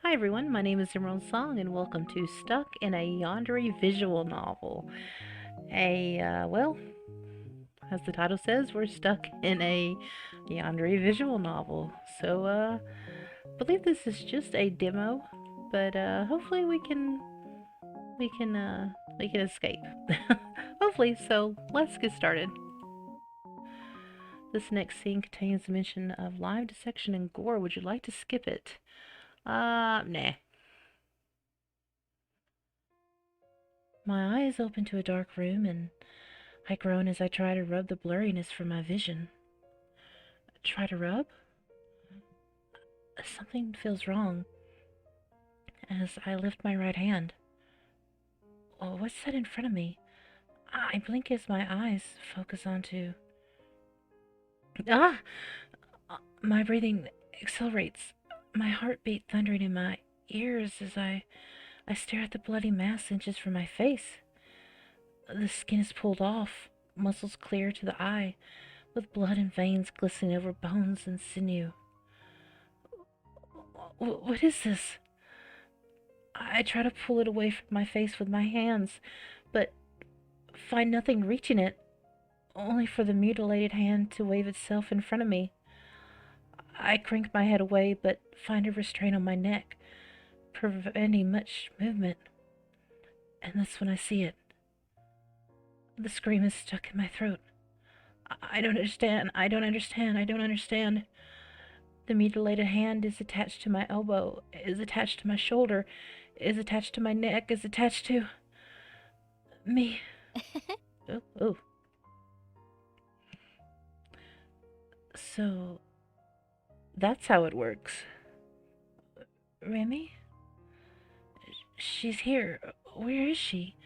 Hi everyone, my name is Emerald Song and welcome to Stuck in a Yandere visual novel. Well, as the title says, we're stuck in a Yandere visual novel. I believe this is just a demo, but hopefully we can escape. Hopefully, so let's get started. This next scene contains mention of live dissection and gore. Would you like to skip it? Nah. My eyes open to a dark room and I groan as I try to rub the blurriness from my vision. Try to rub? Something feels wrong as I lift my right hand. Oh, what's that in front of me? I blink as my eyes focus onto. Ah! My breathing accelerates, my heartbeat thundering in my ears as I stare at the bloody mass inches from my face. The skin is pulled off, muscles clear to the eye, with blood and veins glistening over bones and sinew. What is this? I try to pull it away from my face with my hands, but find nothing reaching it, only for the mutilated hand to wave itself in front of me. I crank my head away, but find a restraint on my neck, preventing much movement. And that's when I see it. The scream is stuck in my throat. I don't understand. I don't understand. I don't understand. The mutilated hand is attached to my elbow, is attached to my shoulder, is attached to my neck, is attached to me. Oh, oh. So that's how it works. Remy? She's here. Where is she?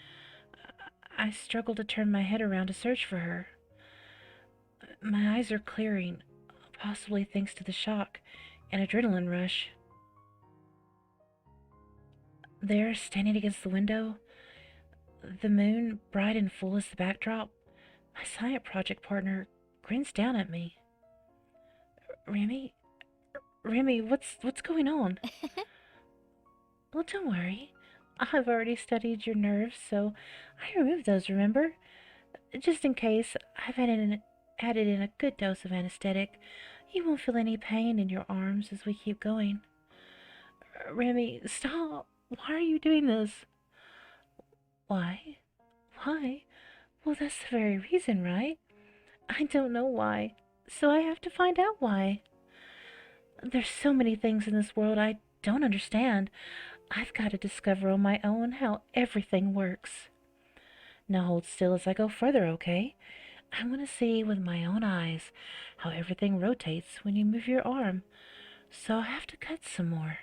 I struggle to turn my head around to search for her. My eyes are clearing, possibly thanks to the shock and adrenaline rush. There, standing against the window, the moon, bright and full as the backdrop, my science project partner grins down at me. Remy? Remy, what's going on? Well, don't worry. I've already studied your nerves, so I removed those, remember? Just in case, added in a good dose of anesthetic. You won't feel any pain in your arms as we keep going. Remy, stop. Why are you doing this? Why? Why? Well, that's the very reason, right? I don't know why, so I have to find out why. There's so many things in this world I don't understand. I've got to discover on my own how everything works. Now hold still as I go further, okay? I want to see with my own eyes how everything rotates when you move your arm, so I have to cut some more.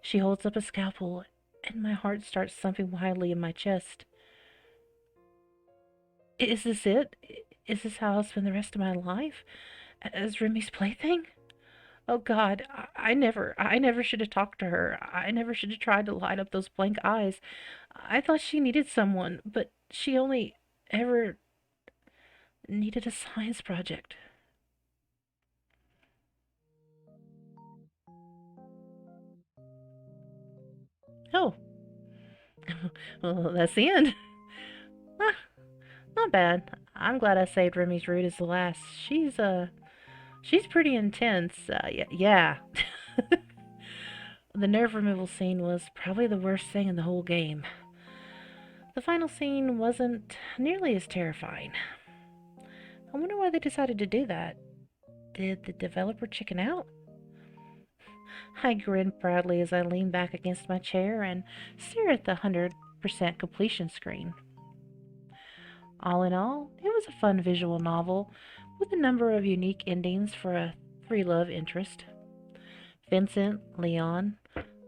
She holds up a scalpel, and my heart starts thumping wildly in my chest. Is this it? Is this how I'll spend the rest of my life? As Remy's plaything? Oh God, I never should have talked to her. I never should have tried to light up those blank eyes. I thought she needed someone, but she only ever needed a science project. Oh, well, that's the end. Ah, not bad. I'm glad I saved Remy's root as the last. She's pretty intense. Yeah. The nerve removal scene was probably the worst thing in the whole game. The final scene wasn't nearly as terrifying. I wonder why they decided to do that. Did the developer chicken out? I grinned proudly as I leaned back against my chair and stared at the 100% completion screen. All in all, it was a fun visual novel with a number of unique endings for a three love interest. Vincent, Leon,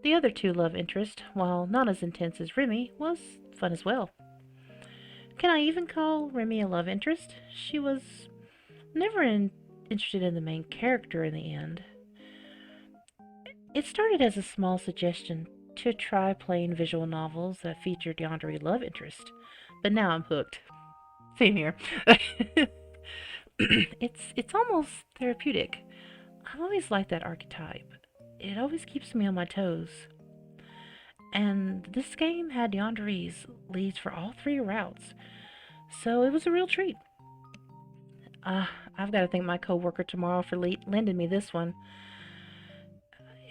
the other two love interests, while not as intense as Remy, was fun as well. Can I even call Remy a love interest? She was interested in the main character in the end. It started as a small suggestion to try playing visual novels that featured Yandere love interest, but now I'm hooked. Same here. It's almost therapeutic. I've always liked that archetype. it always keeps me on my toes. And this game had Yandere's leads for all three routes, so it was a real treat. Uh, I've got to thank my coworker tomorrow for lending me this one.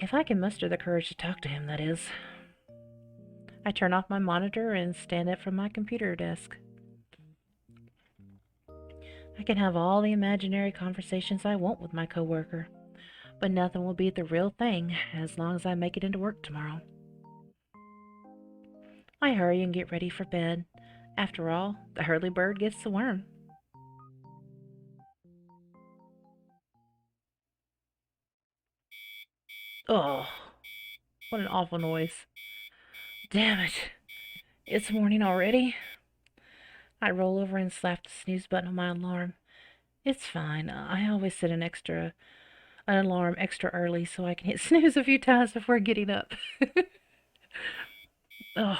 If I can muster the courage to talk to him, that is. I turn off my monitor and stand up from my computer desk. I can have all the imaginary conversations I want with my coworker, but nothing will beat the real thing as long as I make it into work tomorrow. I hurry and get ready for bed. After all, the early bird gets the worm. Oh, what an awful noise. Damn it. It's morning already. I roll over and slap the snooze button on my alarm. It's fine. I always set an alarm extra early so I can hit snooze a few times before getting up. Oh,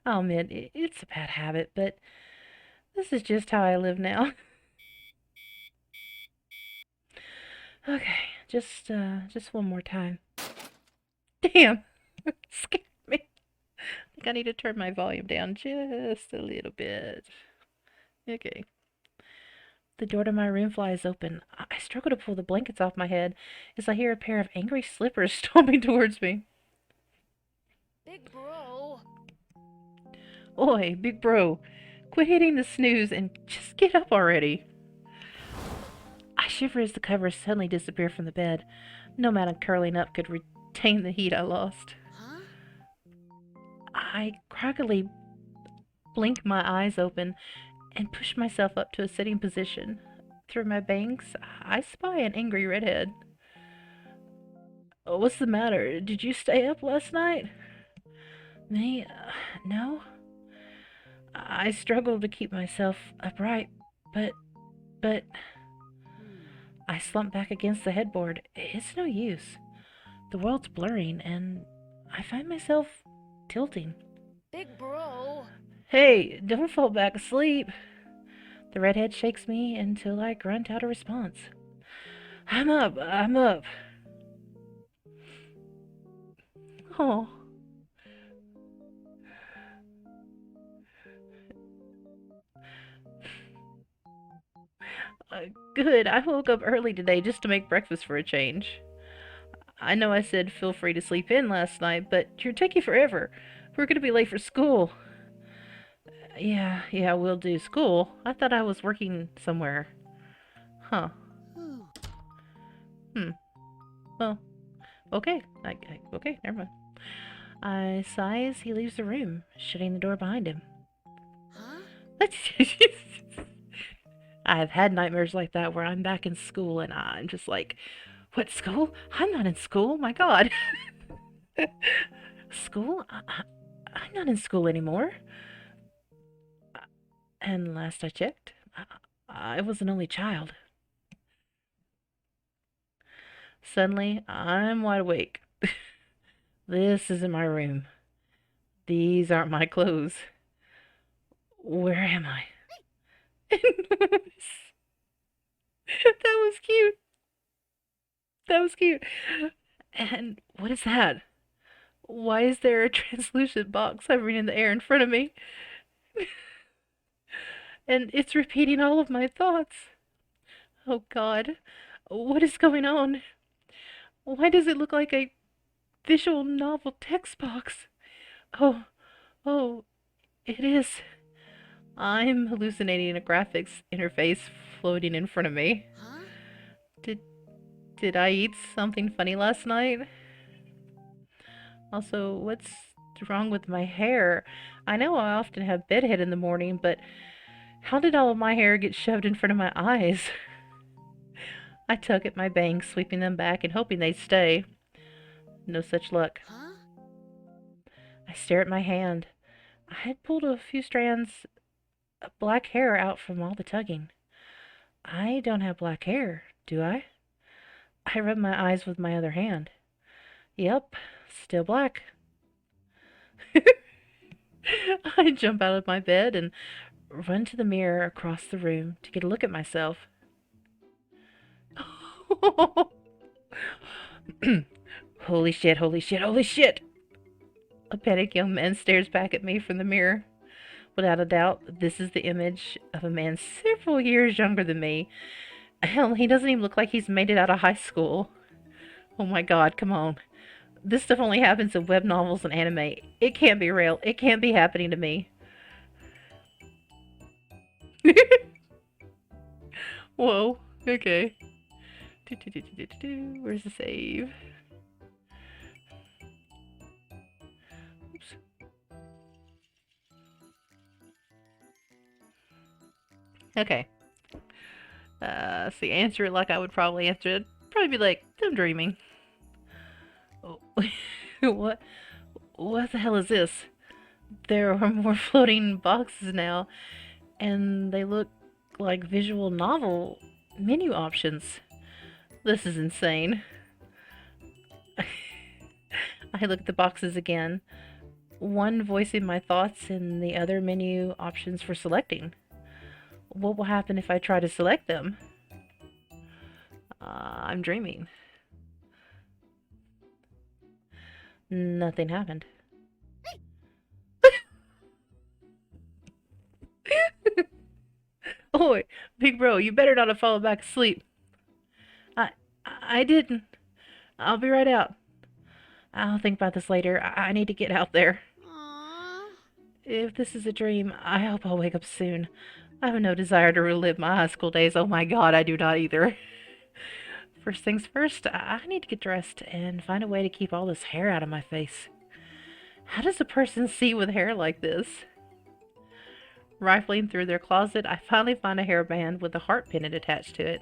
I'll admit it's a bad habit, but this is just how I live now. Okay, just one more time. Damn, scared me. I think I need to turn my volume down just a little bit. Okay. The door to my room flies open. I struggle to pull the blankets off my head as I hear a pair of angry slippers stomping towards me. Big bro. Oi, big bro, quit hitting the snooze and just get up already. I shiver as the covers suddenly disappear from the bed. No amount of curling up could retain the heat I lost. Huh? I groggily blink my eyes open and push myself up to a sitting position. Through my bangs, I spy an angry redhead. What's the matter? Did you stay up last night? Me? No. I struggle to keep myself upright, but I slump back against the headboard. It's no use. The world's blurring, and I find myself tilting. Big bro. Hey, don't fall back asleep. The redhead shakes me until I grunt out a response. I'm up. Oh. Good, I woke up early today just to make breakfast for a change. I know I said feel free to sleep in last night, but you're taking forever. We're gonna be late for school. Yeah, we'll do. School? I thought I was working somewhere. Huh. Hmm. Well, okay. Okay, never mind. I sigh as he leaves the room, shutting the door behind him. Huh? I've had nightmares like that where I'm back in school and I'm just like, what, school? I'm not in school, my god. School? I'm not in school anymore. And last I checked, I was an only child. Suddenly, I'm wide awake. This isn't my room. These aren't my clothes. Where am I? That was cute. That was cute. And what is that? Why is there a translucent box hovering in the air in front of me? And it's repeating all of my thoughts. Oh god, what is going on? Why does it look like a visual novel text box? Oh, oh, it is. I'm hallucinating a graphics interface floating in front of me. Huh? Did I eat something funny last night? Also, what's wrong with my hair? I know I often have bedhead in the morning, but how did all of my hair get shoved in front of my eyes? I tug at my bangs, sweeping them back and hoping they'd stay. No such luck. Huh? I stare at my hand. I had pulled a few strands of black hair out from all the tugging. I don't have black hair, do I? I rub my eyes with my other hand. Yep, still black. I jump out of my bed and run to the mirror across the room to get a look at myself. Holy shit, holy shit, holy shit! A panicked young man stares back at me from the mirror. Without a doubt, this is the image of a man several years younger than me. Hell, he doesn't even look like he's made it out of high school. Oh my god, come on. This stuff only happens in web novels and anime. It can't be real. It can't be happening to me. Whoa. Okay. Where's the save? Oops. Okay. See, answer it like I would probably answer it. Probably be like, I'm dreaming. Oh, what? What the hell is this? There are more floating boxes now, and they look like visual novel menu options. This is insane. I look at the boxes again, one voicing my thoughts and the other menu options for selecting. What will happen if I try to select them? I'm dreaming. Nothing happened. Oi, big bro, you better not have fallen back asleep. I I didn't. I'll be right out. I'll think about this later. I need to get out there. Aww. If this is a dream, I hope I'll wake up soon. I have no desire to relive my high school days. Oh my god, I do not either. First things first, I need to get dressed and find a way to keep all this hair out of my face. How does a person see with hair like this? Rifling through their closet, I finally find a hairband with a heart pennant attached to it.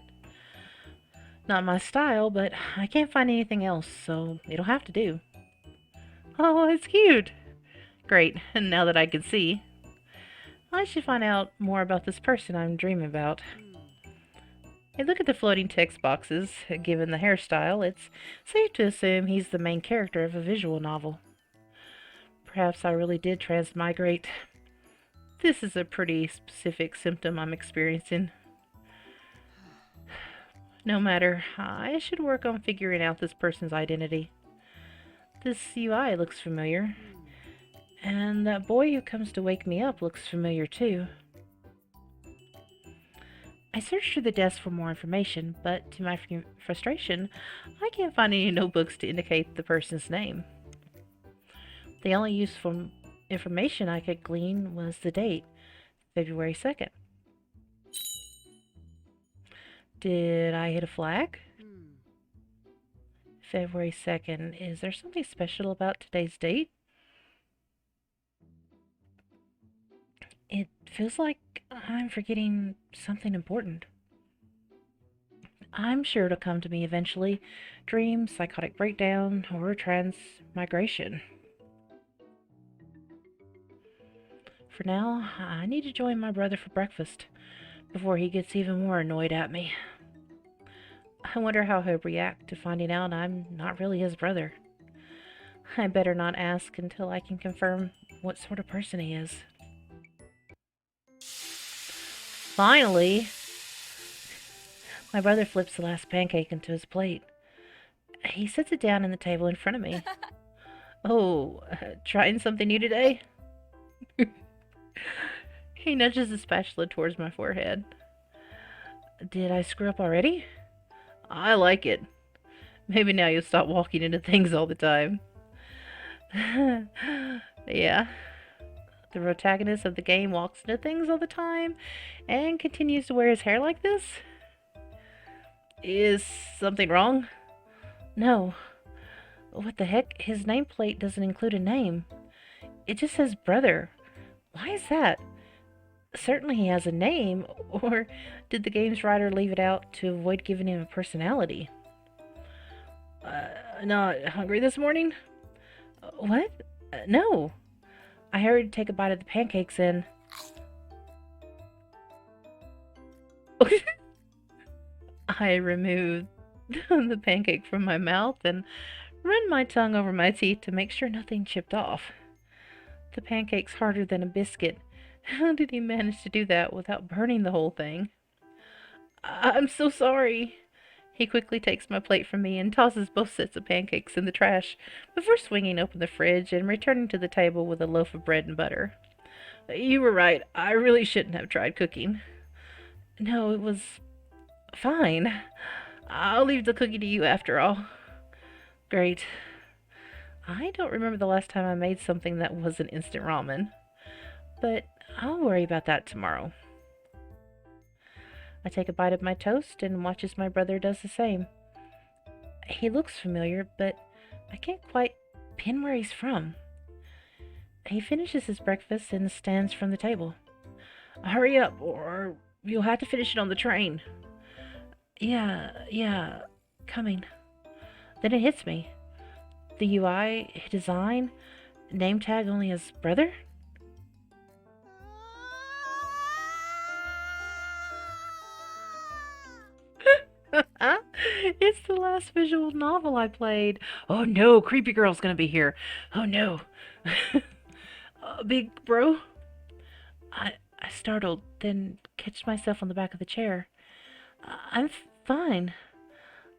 Not my style, but I can't find anything else, so it'll have to do. Oh, it's cute! Great, and now that I can see, I should find out more about this person I'm dreaming about. I look at the floating text boxes. Given the hairstyle, it's safe to assume he's the main character of a visual novel. Perhaps I really did transmigrate. This is a pretty specific symptom I'm experiencing. No matter, I should work on figuring out this person's identity. This UI looks familiar. And that boy who comes to wake me up looks familiar too. I searched through the desk for more information, but to my frustration, I can't find any notebooks to indicate the person's name. The only useful information I could glean was the date, February 2nd. Did I hit a flag? February 2nd. Is there something special about today's date? It feels like I'm forgetting something important. I'm sure it'll come to me eventually. Dream, psychotic breakdown, or transmigration. For now, I need to join my brother for breakfast before he gets even more annoyed at me. I wonder how he'll react to finding out I'm not really his brother. I better not ask until I can confirm what sort of person he is. Finally, my brother flips the last pancake into his plate. He sets it down on the table in front of me. Oh, trying something new today? He nudges the spatula towards my forehead. Did I screw up already? I like it. Maybe now you'll stop walking into things all the time. Yeah. The protagonist of the game walks into things all the time and continues to wear his hair like this? Is something wrong? No. What the heck? His nameplate doesn't include a name. It just says brother. Why is that? Certainly he has a name, or did the game's writer leave it out to avoid giving him a personality? Not hungry this morning? What? No. I hurried to take a bite of the pancakes and... I removed the pancake from my mouth and ran my tongue over my teeth to make sure nothing chipped off. The pancake's harder than a biscuit. How did he manage to do that without burning the whole thing? I'm so sorry. He quickly takes my plate from me and tosses both sets of pancakes in the trash before swinging open the fridge and returning to the table with a loaf of bread and butter. You were right. I really shouldn't have tried cooking. No, it was fine. I'll leave the cookie to you after all. Great. I don't remember the last time I made something that wasn't instant ramen, but I'll worry about that tomorrow. I take a bite of my toast and watch as my brother does the same. He looks familiar, but I can't quite pin where he's from. He finishes his breakfast and stands from the table. Hurry up, or you'll have to finish it on the train. Yeah, coming. Then it hits me. The UI, design, name tag only as brother? It's the last visual novel I played. Oh no, creepy girl's gonna be here. Oh no. Big bro? I startled, then catch myself on the back of the chair. I'm fine.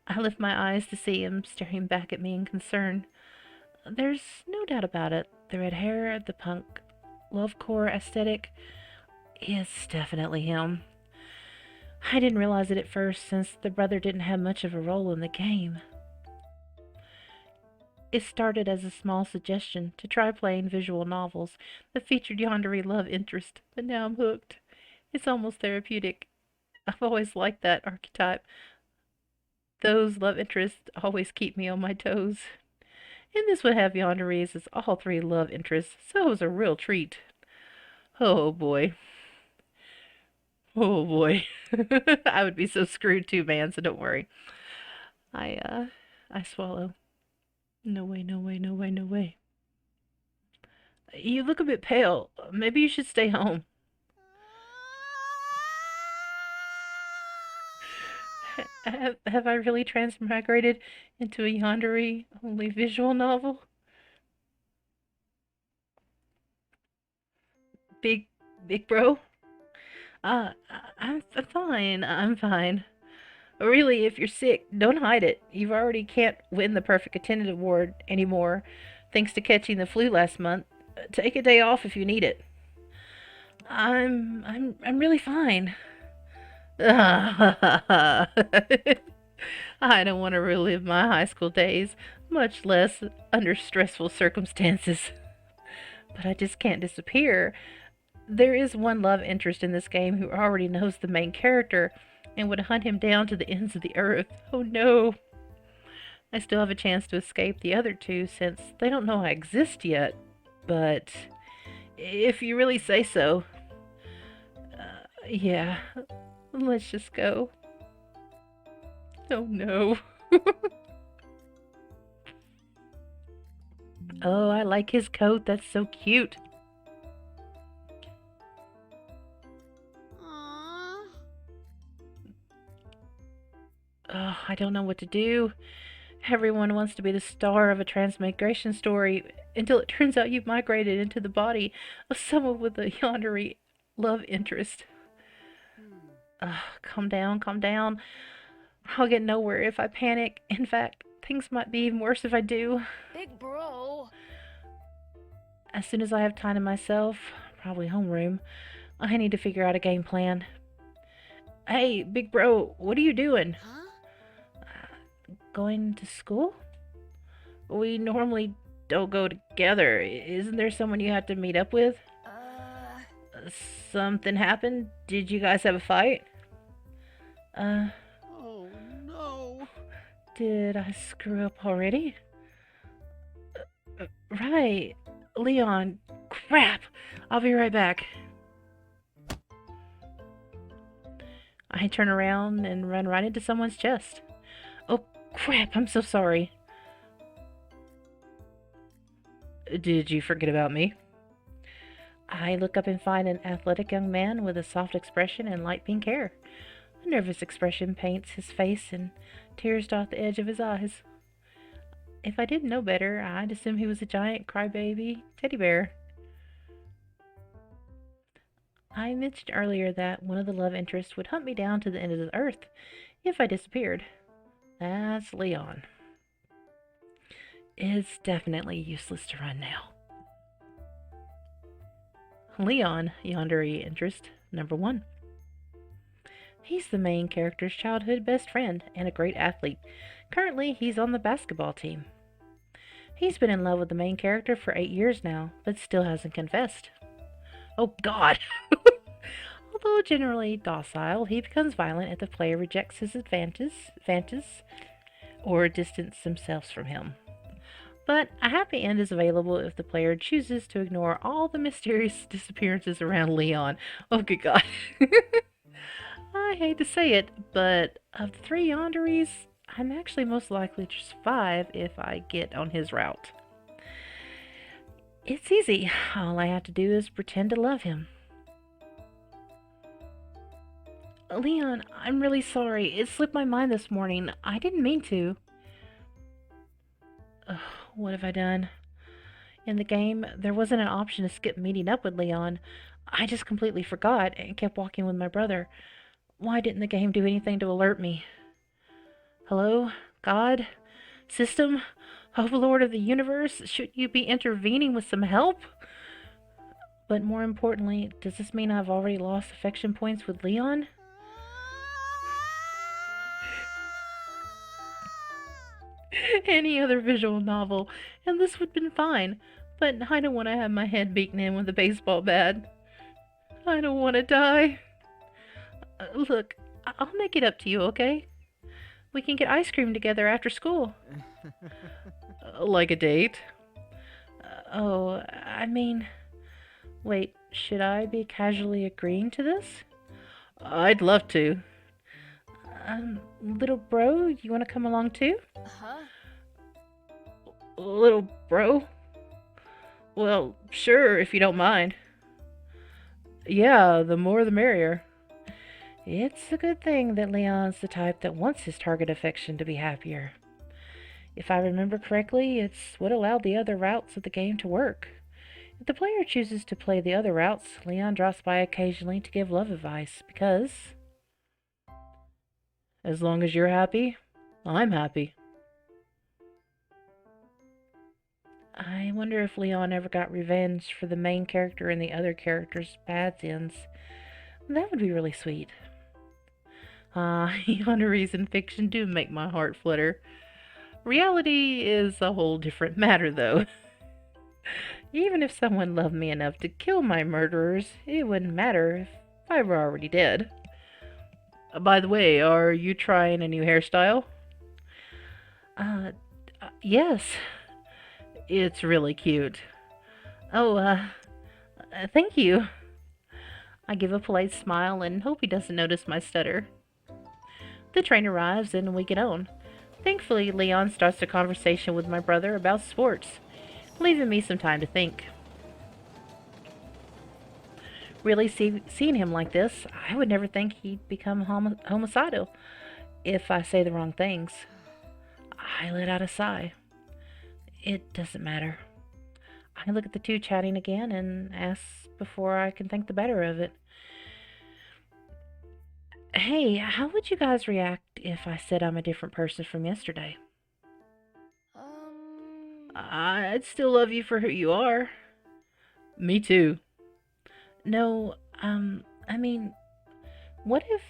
I lift my eyes to see him staring back at me in concern. There's no doubt about it. The red hair, the punk, lovecore aesthetic. It's definitely him. I didn't realize it at first since the brother didn't have much of a role in the game. It started as a small suggestion to try playing visual novels that featured Yandere love interest, but now I'm hooked. It's almost therapeutic. I've always liked that archetype. Those love interests always keep me on my toes. And this would have Yandere's as all three love interests, so it was a real treat. Oh boy. Oh boy. I would be so screwed too, man, so don't worry. I swallow. No way, no way, no way, no way. You look a bit pale. Maybe you should stay home. Have I really transmigrated into a Yandere only visual novel? Big, big bro? I'm fine. I'm fine. Really, if you're sick, don't hide it. You already can't win the perfect attendant award anymore, thanks to catching the flu last month. Take a day off if you need it. I'm really fine. I don't want to relive my high school days, much less under stressful circumstances. But I just can't disappear. There is one love interest in this game who already knows the main character and would hunt him down to the ends of the earth. Oh no. I still have a chance to escape the other two since they don't know I exist yet. But if you really say so, yeah, let's just go. Oh no. Oh, I like his coat. That's so cute. Aww. Oh, I don't know what to do. Everyone wants to be the star of a transmigration story until it turns out you've migrated into the body of someone with a yandere love interest. Calm down, calm down. I'll get nowhere if I panic. In fact, things might be even worse if I do. Big bro. As soon as I have time to myself, probably homeroom, I need to figure out a game plan. Hey, big bro, what are you doing? Huh? Going to school? We normally don't go together. Isn't there someone you have to meet up with? Something happened? Did you guys have a fight? Oh no. Did I screw up already? Right. Leon. Crap. I'll be right back. I turn around and run right into someone's chest. Oh, crap. I'm so sorry. Did you forget about me? I look up and find an athletic young man with a soft expression and light pink hair. A nervous expression paints his face and tears dot the edge of his eyes. If I didn't know better, I'd assume he was a giant crybaby teddy bear. I mentioned earlier that one of the love interests would hunt me down to the end of the earth if I disappeared. That's Leon. It's definitely useless to run now. Leon, Yandere interest number 1. He's the main character's childhood best friend and a great athlete. Currently, he's on the basketball team. He's been in love with the main character for 8 years now, but still hasn't confessed. Oh god! Although generally docile, he becomes violent if the player rejects his advances or distance themselves from him. But a happy end is available if the player chooses to ignore all the mysterious disappearances around Leon. Oh, good God. I hate to say it, but of the 3 Yanderes, I'm actually most likely to survive if I get on his route. It's easy. All I have to do is pretend to love him. Leon, I'm really sorry. It slipped my mind this morning. I didn't mean to. Ugh, what have I done? In the game, there wasn't an option to skip meeting up with Leon. I just completely forgot and kept walking with my brother. Why didn't the game do anything to alert me? Hello? God? System? Overlord of the universe? Should you be intervening with some help? But more importantly, does this mean I've already lost affection points with Leon? Any other visual novel, and this would have been fine. But I don't want to have my head beaten in with a baseball bat. I don't want to die. Look, I'll make it up to you, okay? We can get ice cream together after school. Like a date? Oh, I mean... Wait, should I be casually agreeing to this? I'd love to. Little bro, you want to come along too? Huh? Little bro? Well, sure, if you don't mind. Yeah, the more the merrier. It's a good thing that Leon's the type that wants his target affection to be happier. If I remember correctly, it's what allowed the other routes of the game to work. If the player chooses to play the other routes, Leon drops by occasionally to give love advice, because... As long as you're happy, I'm happy. I wonder if Leon ever got revenge for the main character and the other character's bad ends. That would be really sweet. Yandere's in fiction do make my heart flutter. Reality is a whole different matter, though. Even if someone loved me enough to kill my murderers, it wouldn't matter if I were already dead. By the way, are you trying a new hairstyle? Yes. It's really cute. Oh, thank you. I give a polite smile and hope he doesn't notice my stutter. The train arrives and we get on. Thankfully, Leon starts a conversation with my brother about sports, leaving me some time to think. Really seeing him like this, I would never think he'd become homicidal if I say the wrong things. I let out a sigh. It doesn't matter. I look at the two chatting again and ask before I can think the better of it. Hey, how would you guys react if I said I'm a different person from yesterday? I'd still love you for who you are. Me too. No, I mean, what if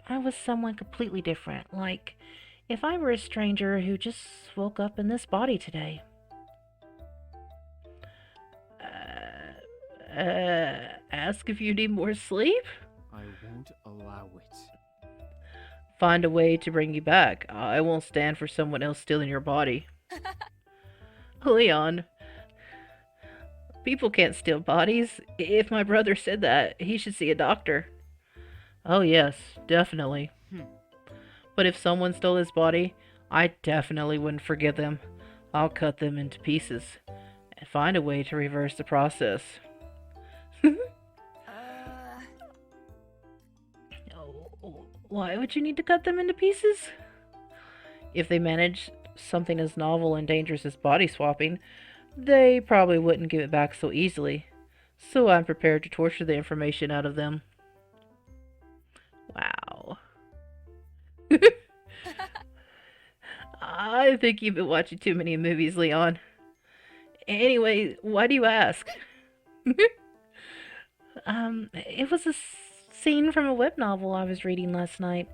I was someone completely different? Like, if I were a stranger who just woke up in this body today? Ask if you need more sleep? I won't allow it. Find a way to bring you back. I won't stand for someone else stealing your body. Leon, people can't steal bodies. If my brother said that, he should see a doctor. Oh yes, definitely. But if someone stole his body, I definitely wouldn't forgive them. I'll cut them into pieces and find a way to reverse the process. Why would you need to cut them into pieces? If they manage something as novel and dangerous as body swapping, they probably wouldn't give it back so easily. So I'm prepared to torture the information out of them. Wow. I think you've been watching too many movies, Leon. Anyway, why do you ask? It was a scene from a web novel I was reading last night.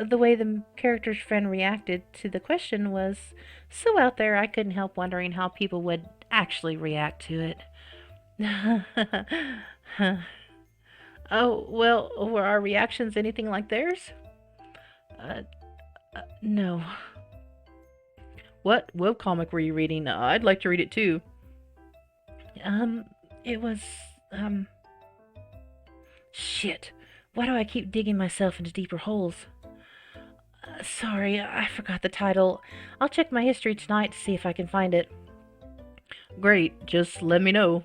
The way the character's friend reacted to the question was so out there I couldn't help wondering how people would actually react to it. Oh, well, were our reactions anything like theirs? Uh, no. What webcomic were you reading? I'd like to read it too. Um, it was, um, shit. Why do I keep digging myself into deeper holes? Sorry, I forgot the title. I'll check my history tonight to see if I can find it. Great, just let me know.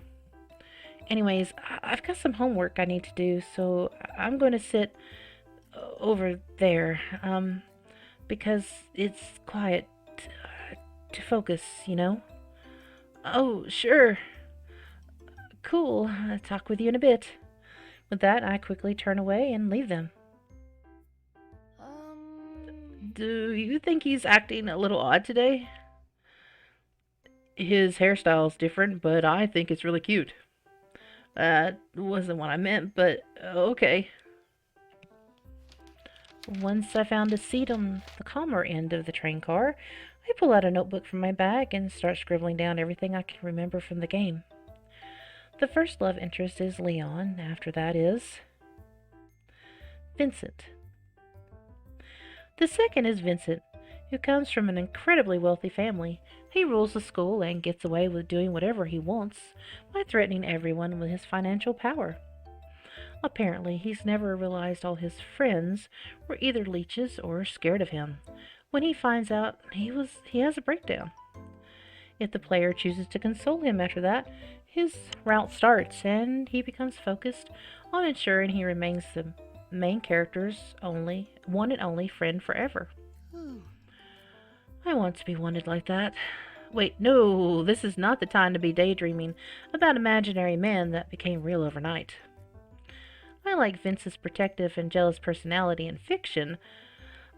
Anyways, I've got some homework I need to do, so I'm going to sit over there, because it's quiet to focus, you know? Oh, sure. Cool. I'll talk with you in a bit. With that, I quickly turn away and leave them. Do you think he's acting a little odd today? His hairstyle's different, but I think it's really cute. That wasn't what I meant, but okay. Once I found a seat on the calmer end of the train car, I pull out a notebook from my bag and start scribbling down everything I can remember from the game. The first love interest is Leon. After that is Vincent. The second is Vincent, who comes from an incredibly wealthy family. He rules the school and gets away with doing whatever he wants by threatening everyone with his financial power. Apparently, he's never realized all his friends were either leeches or scared of him. When he finds out, he has a breakdown. If the player chooses to console him after that, his route starts and he becomes focused on ensuring he remains the main character's one and only friend forever. I want to be wanted like that. Wait, no, this is not the time to be daydreaming about imaginary men that became real overnight. I like Vince's protective and jealous personality in fiction.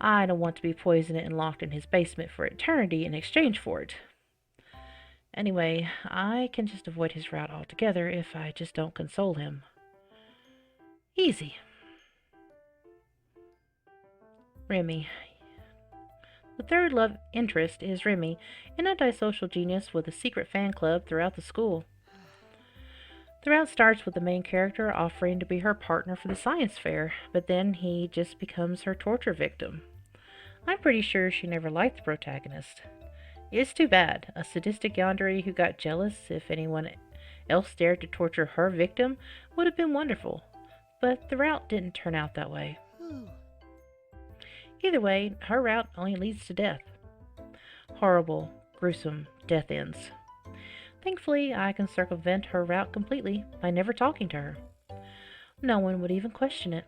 I don't want to be poisoned and locked in his basement for eternity in exchange for it. Anyway, I can just avoid his route altogether if I just don't console him. Easy. Remy. The third love interest is Remy, an antisocial genius with a secret fan club throughout the school. The route starts with the main character offering to be her partner for the science fair, but then he just becomes her torture victim. I'm pretty sure she never liked the protagonist. It's too bad. A sadistic yandere who got jealous if anyone else dared to torture her victim would have been wonderful, but the route didn't turn out that way. Either way, her route only leads to death. Horrible, gruesome death ends. Thankfully, I can circumvent her route completely by never talking to her. No one would even question it.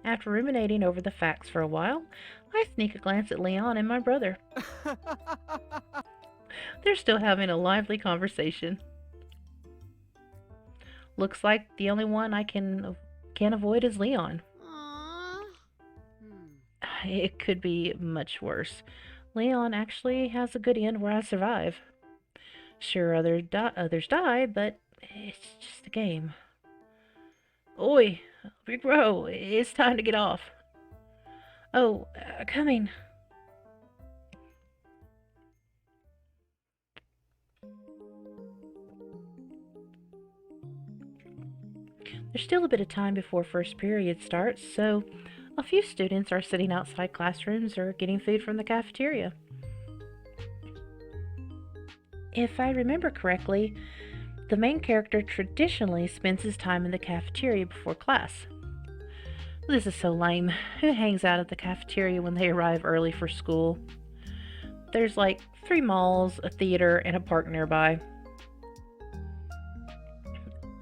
After ruminating over the facts for a while, I sneak a glance at Leon and my brother. They're still having a lively conversation. Looks like the only one I can't avoid is Leon. It could be much worse. Leon actually has a good end where I survive. Sure, others die, but it's just a game. Oi, big bro, it's time to get off. Oh, coming. There's still a bit of time before first period starts, so a few students are sitting outside classrooms or getting food from the cafeteria. If I remember correctly, the main character traditionally spends his time in the cafeteria before class. This is so lame. Who hangs out at the cafeteria when they arrive early for school? There's like 3 malls, a theater, and a park nearby.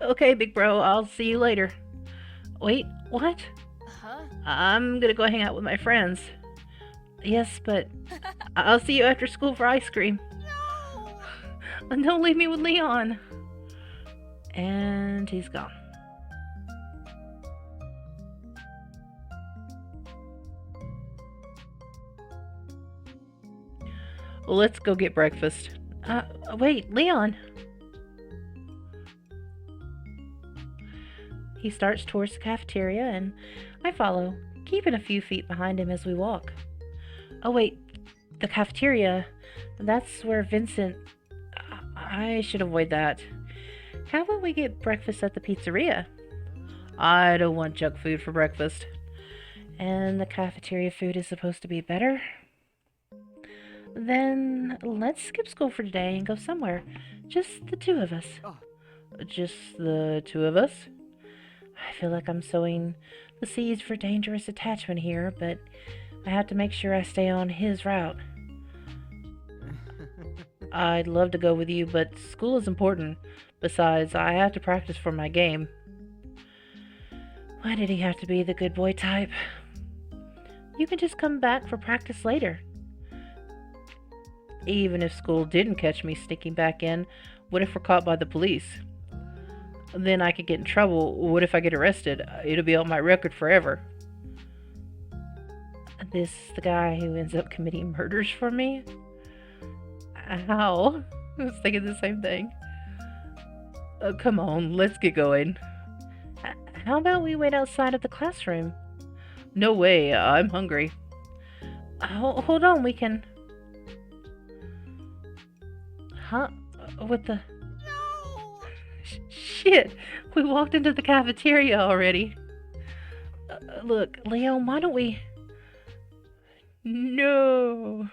Okay, big bro, I'll see you later. Wait, what? I'm gonna go hang out with my friends. Yes, but I'll see you after school for ice cream. No! Don't leave me with Leon. And he's gone. Let's go get breakfast. Wait, Leon. He starts towards the cafeteria, and I follow, keeping a few feet behind him as we walk. Oh, wait, the cafeteria. That's where Vincent. I should avoid that. How about we get breakfast at the pizzeria? I don't want junk food for breakfast. And the cafeteria food is supposed to be better? Then let's skip school for today and go somewhere. Just the two of us. Just the two of us? I feel like I'm sowing the seeds for dangerous attachment here, but I have to make sure I stay on his route. I'd love to go with you, but school is important. Besides, I have to practice for my game. Why did he have to be the good boy type? You can just come back for practice later. Even if school didn't catch me sneaking back in, what if we're caught by the police? Then I could get in trouble. What if I get arrested? It'll be on my record forever. This is the guy who ends up committing murders for me? Ow. I was thinking the same thing. Come on, let's get going. How about we wait outside of the classroom? No way, I'm hungry. Hold on, we can... Huh? What the... No! Shit! We walked into the cafeteria already. Look, Leon, why don't we... No!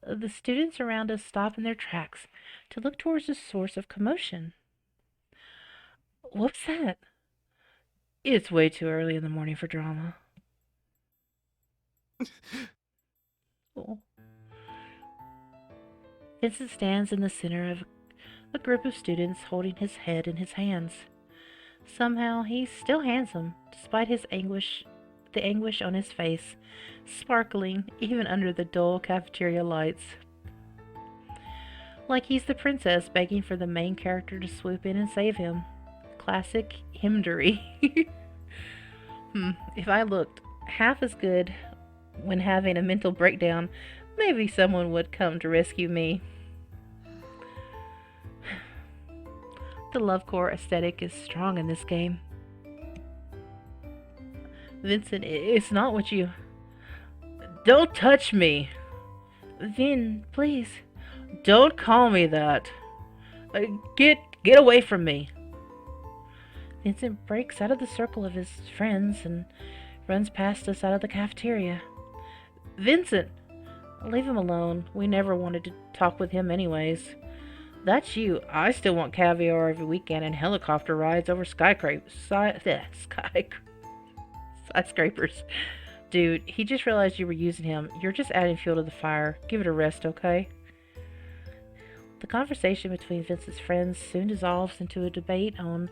The students around us stop in their tracks to look towards the source of commotion. What's that? It's way too early in the morning for drama. Oh. Vincent stands in the center of a group of students holding his head in his hands. Somehow he's still handsome, despite his anguish, the anguish on his face, sparkling even under the dull cafeteria lights. Like he's the princess begging for the main character to swoop in and save him. Classic Yandere. If I looked half as good when having a mental breakdown, maybe someone would come to rescue me. The lovecore aesthetic is strong in this game. Vincent, it's not what you... Don't touch me! Vin, please. Don't call me that. Get away from me. Vincent breaks out of the circle of his friends and runs past us out of the cafeteria. Vincent! Leave him alone. We never wanted to talk with him anyways. That's you. I still want caviar every weekend and helicopter rides over skyscrapers. Dude, he just realized you were using him. You're just adding fuel to the fire. Give it a rest, okay? The conversation between Vincent's friends soon dissolves into a debate on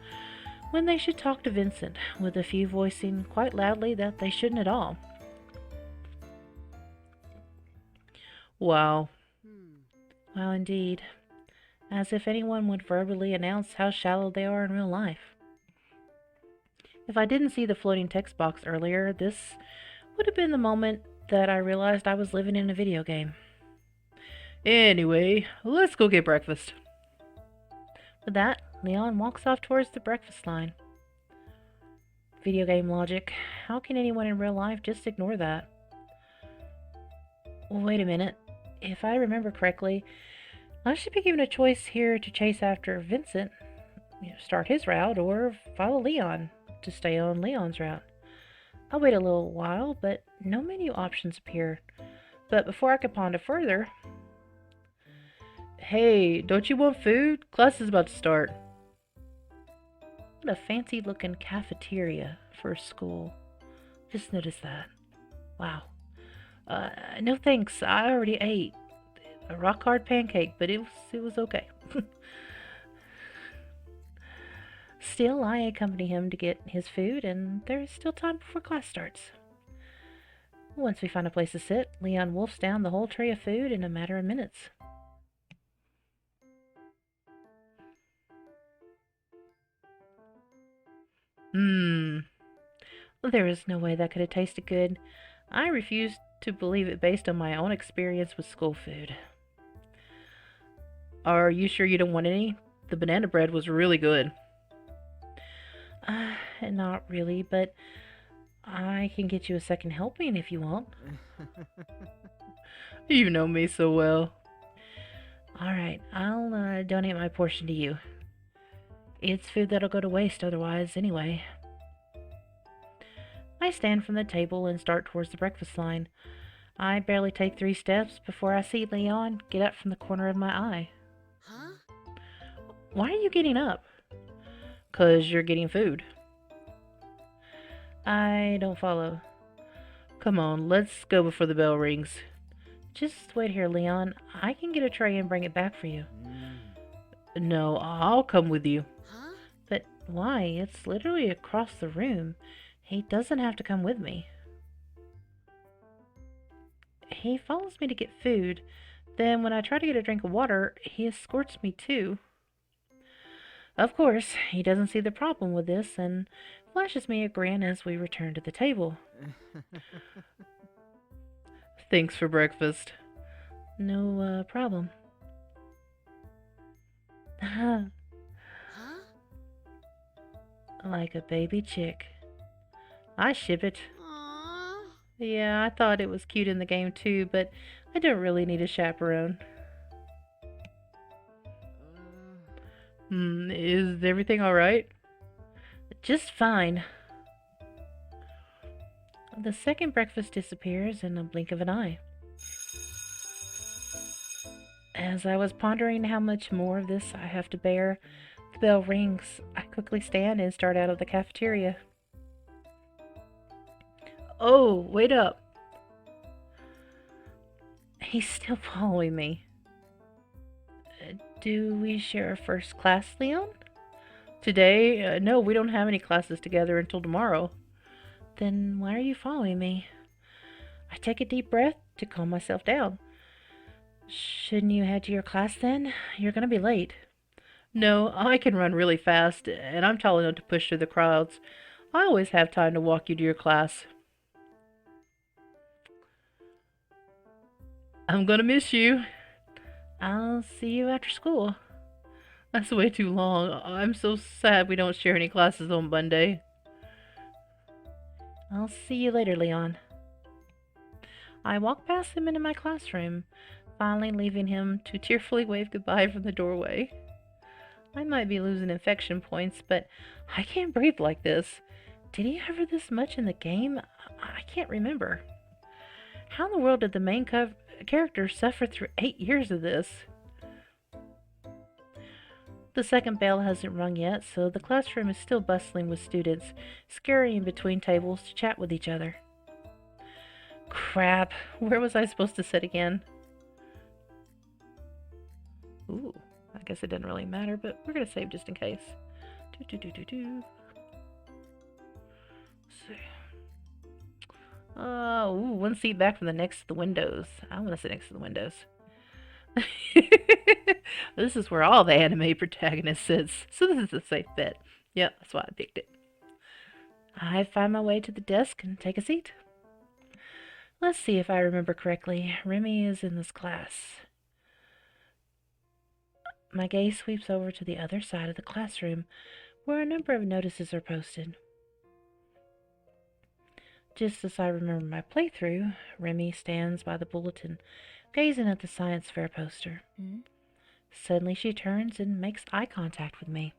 when they should talk to Vincent, with a few voicing quite loudly that they shouldn't at all. Wow. Wow, indeed. As if anyone would verbally announce how shallow they are in real life. If I didn't see the floating text box earlier, this would have been the moment that I realized I was living in a video game. Anyway, let's go get breakfast. With that, Leon walks off towards the breakfast line. Video game logic. How can anyone in real life just ignore that? Well, wait a minute. If I remember correctly, I should be given a choice here to chase after Vincent, start his route, or follow Leon to stay on Leon's route. I'll wait a little while, but no menu options appear. But before I can ponder further... Hey, don't you want food? Class is about to start. What a fancy looking cafeteria for a school. Just noticed that. Wow. No thanks, I already ate. A rock hard pancake, but it was okay. Still, I accompany him to get his food, and there is still time before class starts. Once we find a place to sit, Leon wolfs down the whole tray of food in a matter of minutes. There is no way that could have tasted good. I refuse to believe it based on my own experience with school food. Are you sure you don't want any? The banana bread was really good. Not really, but I can get you a second helping if you want. You know me so well. Alright, I'll donate my portion to you. It's food that'll go to waste otherwise, anyway. I stand from the table and start towards the breakfast line. I barely take 3 steps before I see Leon get up from the corner of my eye. Huh? Why are you getting up? 'Cause you're getting food. I don't follow. Come on, let's go before the bell rings. Just wait here, Leon. I can get a tray and bring it back for you. No, I'll come with you. Huh? But why? It's literally across the room. He doesn't have to come with me. He follows me to get food. Then when I try to get a drink of water, he escorts me too. Of course, he doesn't see the problem with this and flashes me a grin as we return to the table. Thanks for breakfast. No problem. Huh? Like a baby chick. I ship it. Aww. Yeah, I thought it was cute in the game too, but I don't really need a chaperone. Is everything alright? Just fine. The second breakfast disappears in a blink of an eye. As I was pondering how much more of this I have to bear, the bell rings. I quickly stand and start out of the cafeteria. Oh, wait up. He's still following me. Do we share a first class, Leon? Today? No, we don't have any classes together until tomorrow. Then why are you following me? I take a deep breath to calm myself down. Shouldn't you head to your class then? You're gonna be late. No, I can run really fast, and I'm tall enough to push through the crowds. I always have time to walk you to your class. I'm gonna miss you. I'll see you after school. That's way too long. I'm so sad we don't share any classes on Monday. I'll see you later, Leon. I walk past him into my classroom, finally leaving him to tearfully wave goodbye from the doorway. I might be losing infection points, but I can't breathe like this. Did he ever this much in the game? I can't remember. How in the world did the main character suffer through 8 years of this? The second bell hasn't rung yet, so the classroom is still bustling with students, scurrying between tables to chat with each other. Crap, where was I supposed to sit again? Ooh, I guess it didn't really matter, but we're gonna save just in case. Let's see. Ooh, 1 seat back from the next to the windows. I want to sit next to the windows. This is where all the anime protagonists sits, so this is a safe bet. Yep, that's why I picked it. I find my way to the desk and take a seat. Let's see if I remember correctly. Remy is in this class. My gaze sweeps over to the other side of the classroom, where a number of notices are posted. Just as I remember my playthrough, Remy stands by the bulletin, gazing at the science fair poster. Suddenly she turns and makes eye contact with me.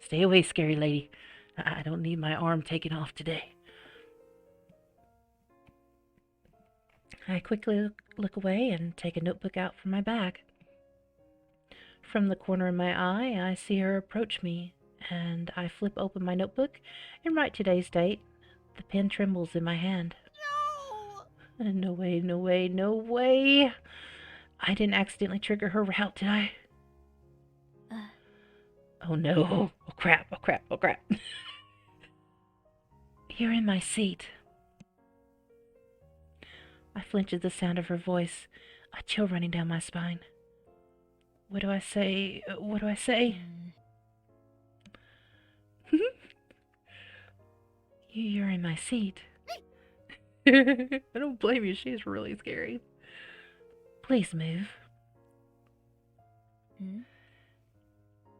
Stay away, scary lady. I don't need my arm taken off today. I quickly look away and take a notebook out from my bag. From the corner of my eye, I see her approach me, and I flip open my notebook and write today's date. The pen trembles in my hand. No! No way, no way, no way! I didn't accidentally trigger her route, did I? Oh no. Oh crap, oh crap, oh crap. You're in my seat. I flinch at the sound of her voice, a chill running down my spine. What do I say? What do I say? You're in my seat. I don't blame you. She's really scary. Please move. Hmm?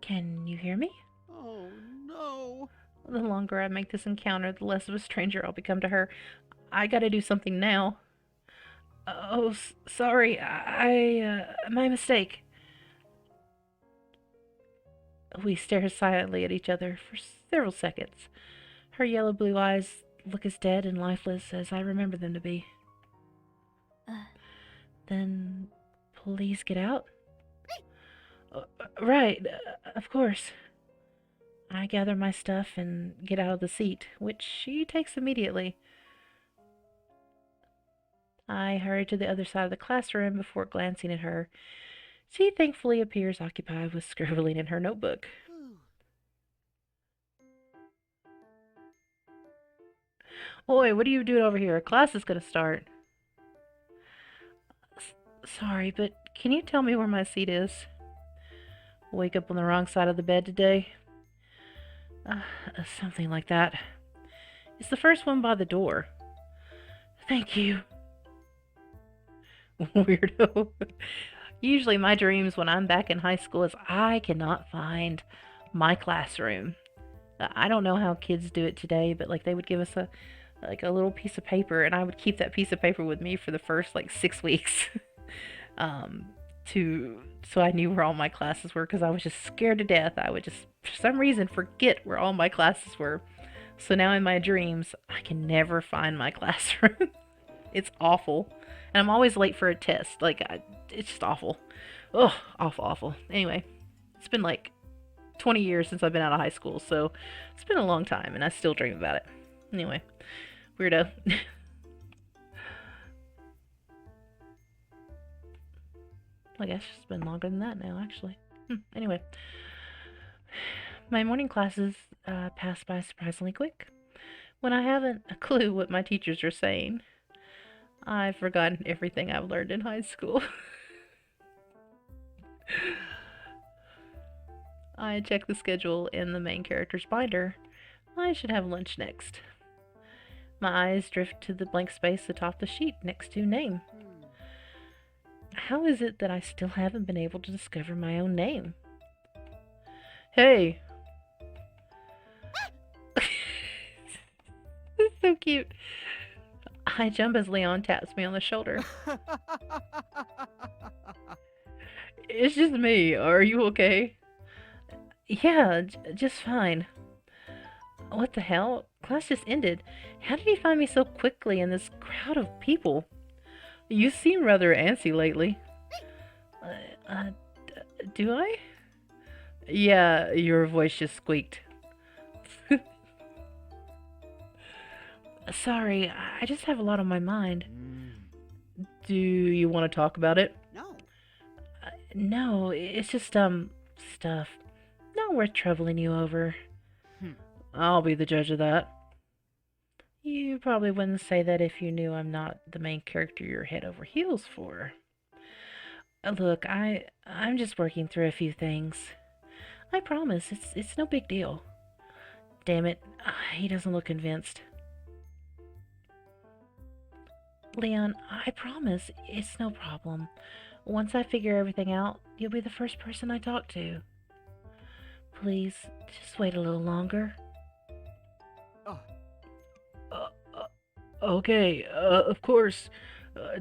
Can you hear me? Oh no. The longer I make this encounter, the less of a stranger I'll become to her. I gotta do something now. Oh, sorry. My mistake. We stare silently at each other for several seconds. Her yellow-blue eyes look as dead and lifeless as I remember them to be. Then, please get out. Right, of course. I gather my stuff and get out of the seat, which she takes immediately. I hurry to the other side of the classroom before glancing at her. She thankfully appears occupied with scribbling in her notebook. Whew. Oi, what are you doing over here? Class is gonna start. Sorry, but can you tell me where my seat is? Wake up on the wrong side of the bed today? Something like that. It's the first one by the door. Thank you. Weirdo. Usually my dreams when I'm back in high school is I cannot find my classroom. I don't know how kids do it today, but like they would give us a little piece of paper, and I would keep that piece of paper with me for the first like 6 weeks, so I knew where all my classes were because I was just scared to death. I would just for some reason forget where all my classes were. So now in my dreams, I can never find my classroom. It's awful, and I'm always late for a test. It's just awful. Ugh, awful, awful. Anyway, it's been like 20 years since I've been out of high school, so it's been a long time, and I still dream about it. Anyway, weirdo. I guess it's been longer than that now, actually. Anyway, my morning classes pass by surprisingly quick. When I haven't a clue what my teachers are saying, I've forgotten everything I've learned in high school. I check the schedule in the main character's binder. I should have lunch next. My eyes drift to the blank space atop the sheet next to name. How is it that I still haven't been able to discover my own name? Hey! This is so cute. I jump as Leon taps me on the shoulder. It's just me. Are you okay? Yeah, just fine. What the hell? Class just ended. How did he find me so quickly in this crowd of people? You seem rather antsy lately. Do I? Yeah, your voice just squeaked. Sorry, I just have a lot on my mind. Do you want to talk about it? No. No, it's just, stuff. Not worth troubling you over. I'll be the judge of that. You probably wouldn't say that if you knew I'm not the main character you're head over heels for. Look, I'm just working through a few things. I promise, it's no big deal. Damn it, he doesn't look convinced. Leon, I promise, it's no problem. Once I figure everything out, you'll be the first person I talk to. Please, just wait a little longer. Okay, of course.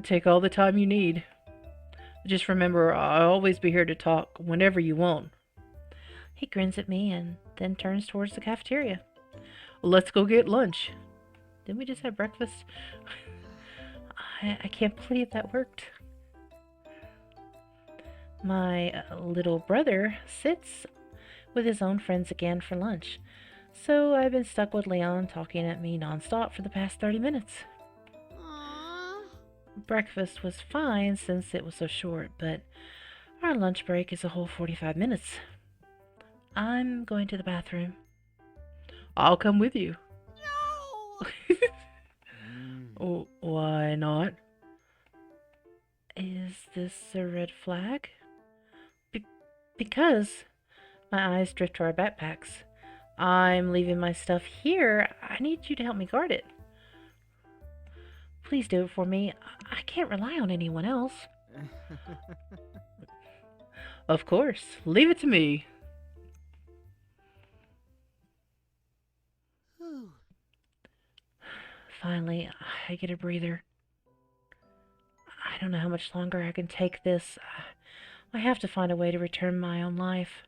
Take all the time you need. Just remember, I'll always be here to talk whenever you want. He grins at me and then turns towards the cafeteria. Let's go get lunch. Didn't we just have breakfast? I can't believe that worked. My little brother sits with his own friends again for lunch. So I've been stuck with Leon talking at me nonstop for the past 30 minutes. Aww. Breakfast was fine since it was so short, but our lunch break is a whole 45 minutes. I'm going to the bathroom. I'll come with you. No. Oh, why not? Is this a red flag? Because my eyes drift to our backpacks. I'm leaving my stuff here. I need you to help me guard it. Please do it for me. I can't rely on anyone else. Of course. Leave it to me. Whew. Finally, I get a breather. I don't know how much longer I can take this. I have to find a way to return my own life.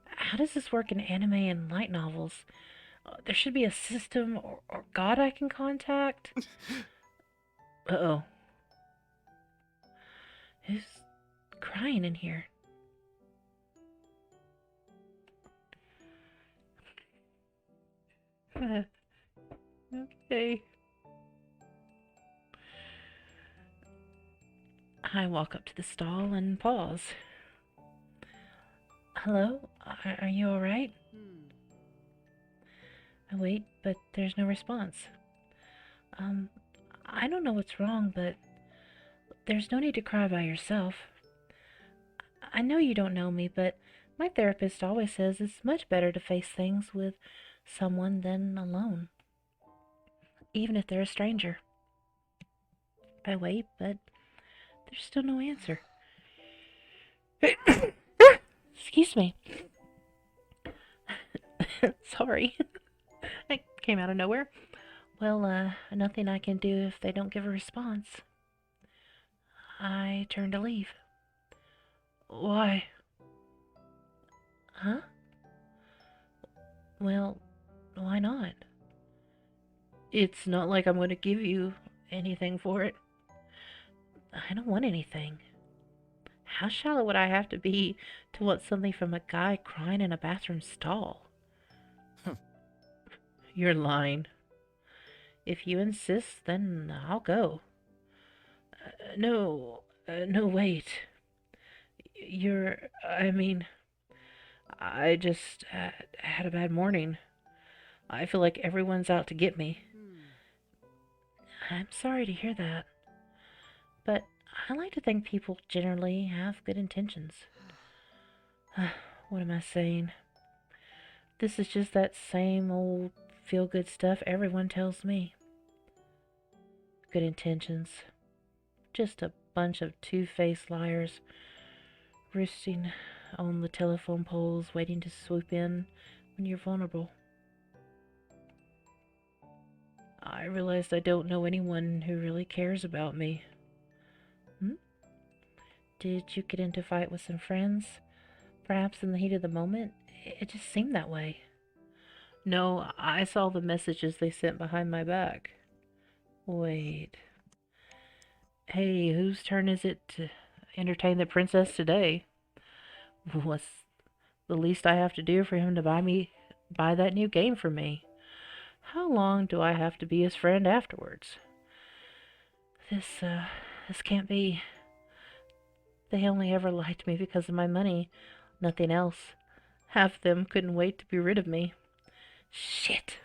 How does this work in anime and light novels? There should be a system or god I can contact. Uh-oh. Who's crying in here? Okay. I walk up to the stall and pause. Hello? Are you alright? Hmm. I wait, but there's no response. Um, I don't know what's wrong, but there's no need to cry by yourself. I know you don't know me, but my therapist always says it's much better to face things with someone than alone, even if they're a stranger. I wait, but there's still no answer. Excuse me. Sorry. It came out of nowhere. Well, nothing I can do if they don't give a response. I turn to leave. Why? Huh? Well, why not? It's not like I'm going to give you anything for it. I don't want anything. How shallow would I have to be to want something from a guy crying in a bathroom stall? You're lying. If you insist, then I'll go. No, wait. I mean, I just had a bad morning. I feel like everyone's out to get me. Hmm. I'm sorry to hear that, but I like to think people generally have good intentions. What am I saying? This is just that same old feel good stuff everyone tells me. Good intentions. Just a bunch of two-faced liars roosting on the telephone poles waiting to swoop in when you're vulnerable. I realized I don't know anyone who really cares about me. Hmm? Did you get into a fight with some friends? Perhaps in the heat of the moment? It just seemed that way. No, I saw the messages they sent behind my back. Wait. Hey, whose turn is it to entertain the princess today? What's the least I have to do for him to buy that new game for me? How long do I have to be his friend afterwards? This can't be. They only ever liked me because of my money, nothing else. Half of them couldn't wait to be rid of me. Shit!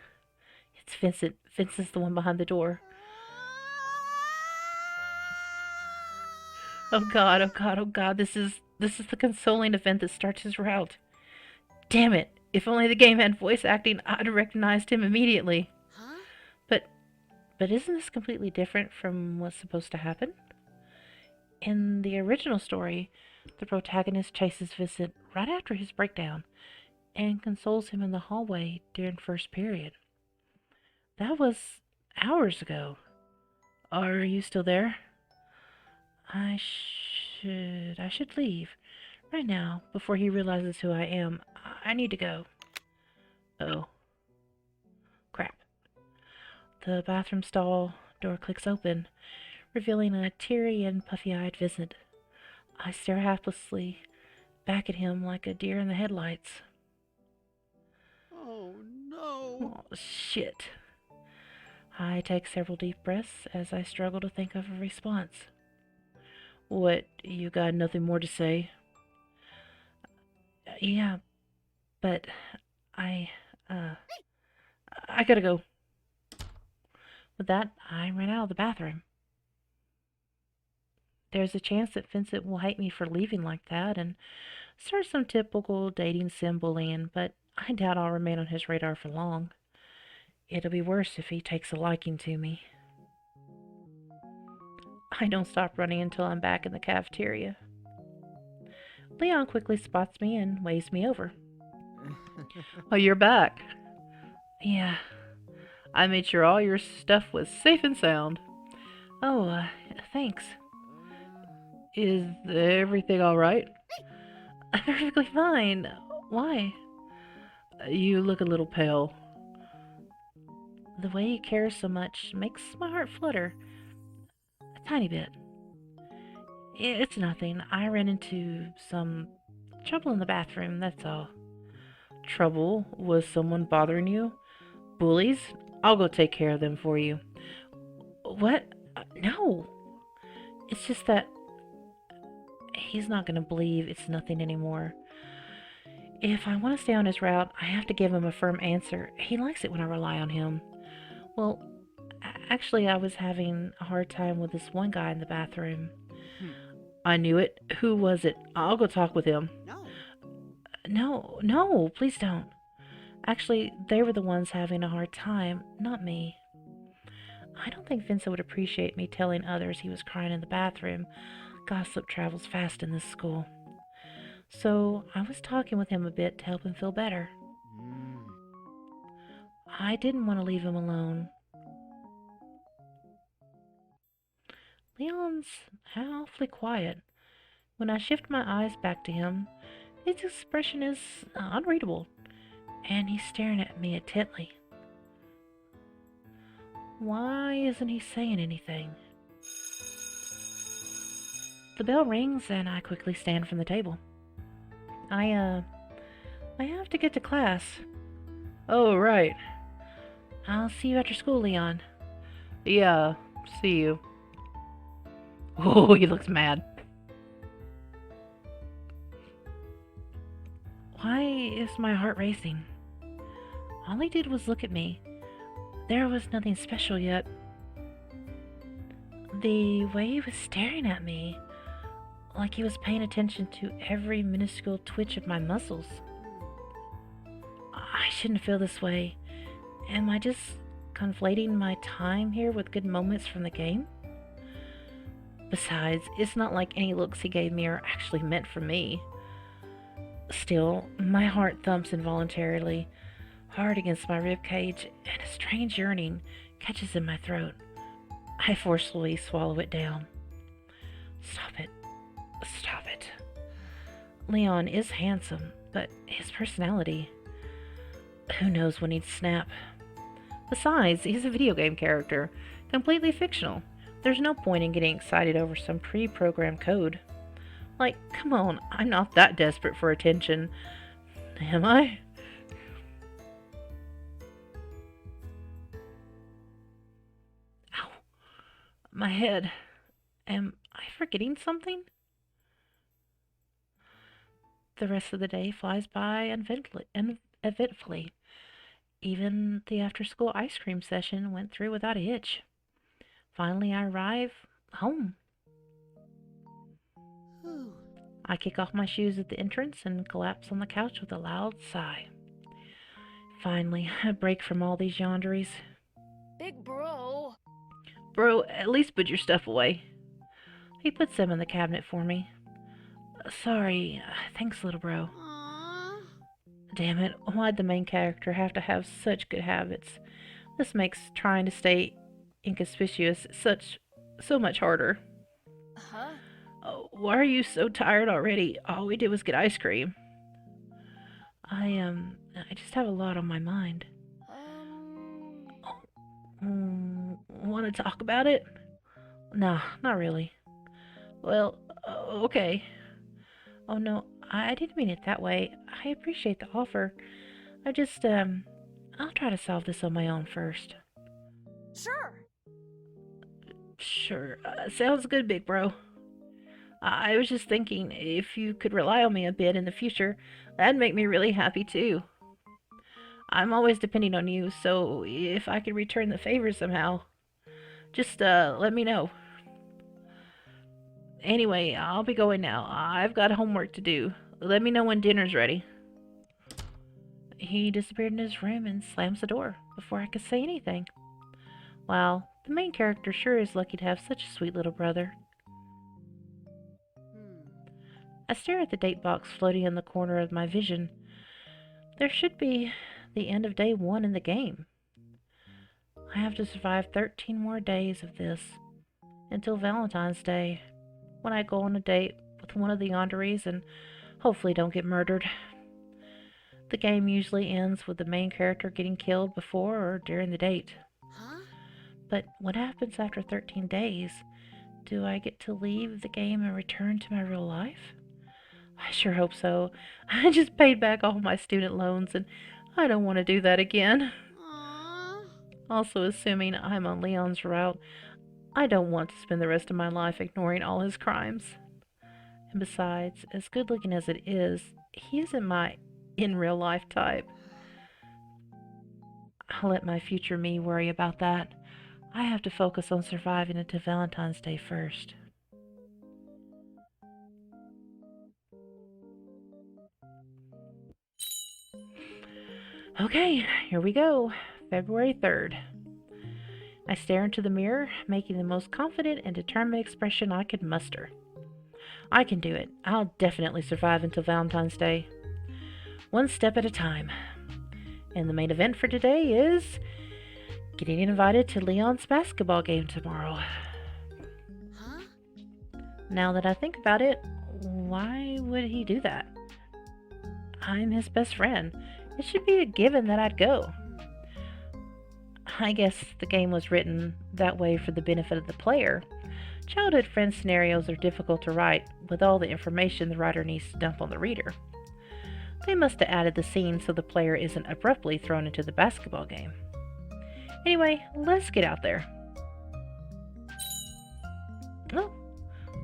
It's Vincent. Vincent's the one behind the door. Oh god, oh god, oh god, this is the consoling event that starts his route. Damn it! If only the game had voice acting, I'd have recognized him immediately. Huh? But but isn't this completely different from what's supposed to happen? In the original story, the protagonist chases Vincent right after his breakdown and consoles him in the hallway during first period. That was hours ago. Are you still there? I should leave right now before he realizes who I am. I need to go. Oh, crap. The bathroom stall door clicks open, revealing a teary and puffy-eyed Vincent. I stare helplessly back at him like a deer in the headlights. Oh no. Oh, shit. I take several deep breaths as I struggle to think of a response. What, you got nothing more to say? Yeah, but I, uh, I gotta go. With that, I ran out of the bathroom. There's a chance that Vincent will hate me for leaving like that and start some typical dating sim bullying, but I doubt I'll remain on his radar for long. It'll be worse if he takes a liking to me. I don't stop running until I'm back in the cafeteria. Leon quickly spots me and waves me over. Oh, you're back. Yeah, I made sure all your stuff was safe and sound. Oh, thanks. Is everything alright? Perfectly fine. Why? You look a little pale. The way he cares so much makes my heart flutter. A tiny bit. It's nothing. I ran into some trouble in the bathroom, that's all. Trouble? Was someone bothering you? Bullies? I'll go take care of them for you. What? No. It's just that he's not going to believe it's nothing anymore. If I want to stay on his route, I have to give him a firm answer. He likes it when I rely on him. Well, actually, I was having a hard time with this one guy in the bathroom. I knew it. Who was it? I'll go talk with him. No, please don't. Actually, they were the ones having a hard time, not me. I don't think Vincent would appreciate me telling others he was crying in the bathroom. Gossip travels fast in this school. So I was talking with him a bit to help him feel better. I didn't want to leave him alone. Leon's awfully quiet. When I shift my eyes back to him, his expression is unreadable, and he's staring at me intently. Why isn't he saying anything? The bell rings and I quickly stand from the table. I have to get to class. Oh, right. I'll see you after school, Leon. Yeah, see you. Oh, he looks mad. Why is my heart racing? All he did was look at me. There was nothing special yet. The way he was staring at me, like he was paying attention to every minuscule twitch of my muscles. I shouldn't feel this way. Am I just conflating my time here with good moments from the game? Besides, it's not like any looks he gave me are actually meant for me. Still, my heart thumps involuntarily, hard against my rib cage, and a strange yearning catches in my throat. I forcefully swallow it down. Stop it. Stop it. Leon is handsome, but his personality... Who knows when he'd snap. Besides, he's a video game character, completely fictional. There's no point in getting excited over some pre-programmed code. Like, come on, I'm not that desperate for attention. Am I? Ow. My head. Am I forgetting something? The rest of the day flies by uneventfully. Even the after-school ice cream session went through without a hitch. Finally, I arrive home. I kick off my shoes at the entrance and collapse on the couch with a loud sigh. Finally, a break from all these yanderies. Big bro. Bro, at least put your stuff away. He puts them in the cabinet for me. Sorry. Thanks, little bro. Aww. Damn it, why'd the main character have to have such good habits? This makes trying to stay inconspicuous so much harder. Huh? Oh, why are you so tired already? All we did was get ice cream. I just have a lot on my mind. Want to talk about it? Nah, not really. Well, okay. Oh no, I didn't mean it that way. I appreciate the offer. I'll try to solve this on my own first. Sure. Sure, sounds good, big bro. I was just thinking, if you could rely on me a bit in the future, that'd make me really happy too. I'm always depending on you, so if I could return the favor somehow, just let me know. Anyway, I'll be going now. I've got homework to do. Let me know when dinner's ready. He disappeared in his room and slams the door before I could say anything. Well, the The main character sure is lucky to have such a sweet little brother. I stare at the date box floating in the corner of my vision. There should be the end of day 1 in the game. I have to survive 13 more days of this until Valentine's Day, when I go on a date with one of the Yanderes and hopefully don't get murdered. The game usually ends with the main character getting killed before or during the date. Huh? But what happens after 13 days? Do I get to leave the game and return to my real life? I sure hope so. I just paid back all my student loans and I don't want to do that again. Aww. Also, assuming I'm on Leon's route, I don't want to spend the rest of my life ignoring all his crimes. And besides, as good looking as it is, he isn't my in real life type. I'll let my future me worry about that. I have to focus on surviving until Valentine's Day first. Okay, here we go. February 3rd. I stare into the mirror, making the most confident and determined expression I could muster. I can do it. I'll definitely survive until Valentine's Day. One step at a time. And the main event for today is getting invited to Leon's basketball game tomorrow. Huh? Now that I think about it, why would he do that? I'm his best friend. It should be a given that I'd go. I guess the game was written that way for the benefit of the player. Childhood friend scenarios are difficult to write with all the information the writer needs to dump on the reader. They must have added the scene so the player isn't abruptly thrown into the basketball game. Anyway, let's get out there. Oh,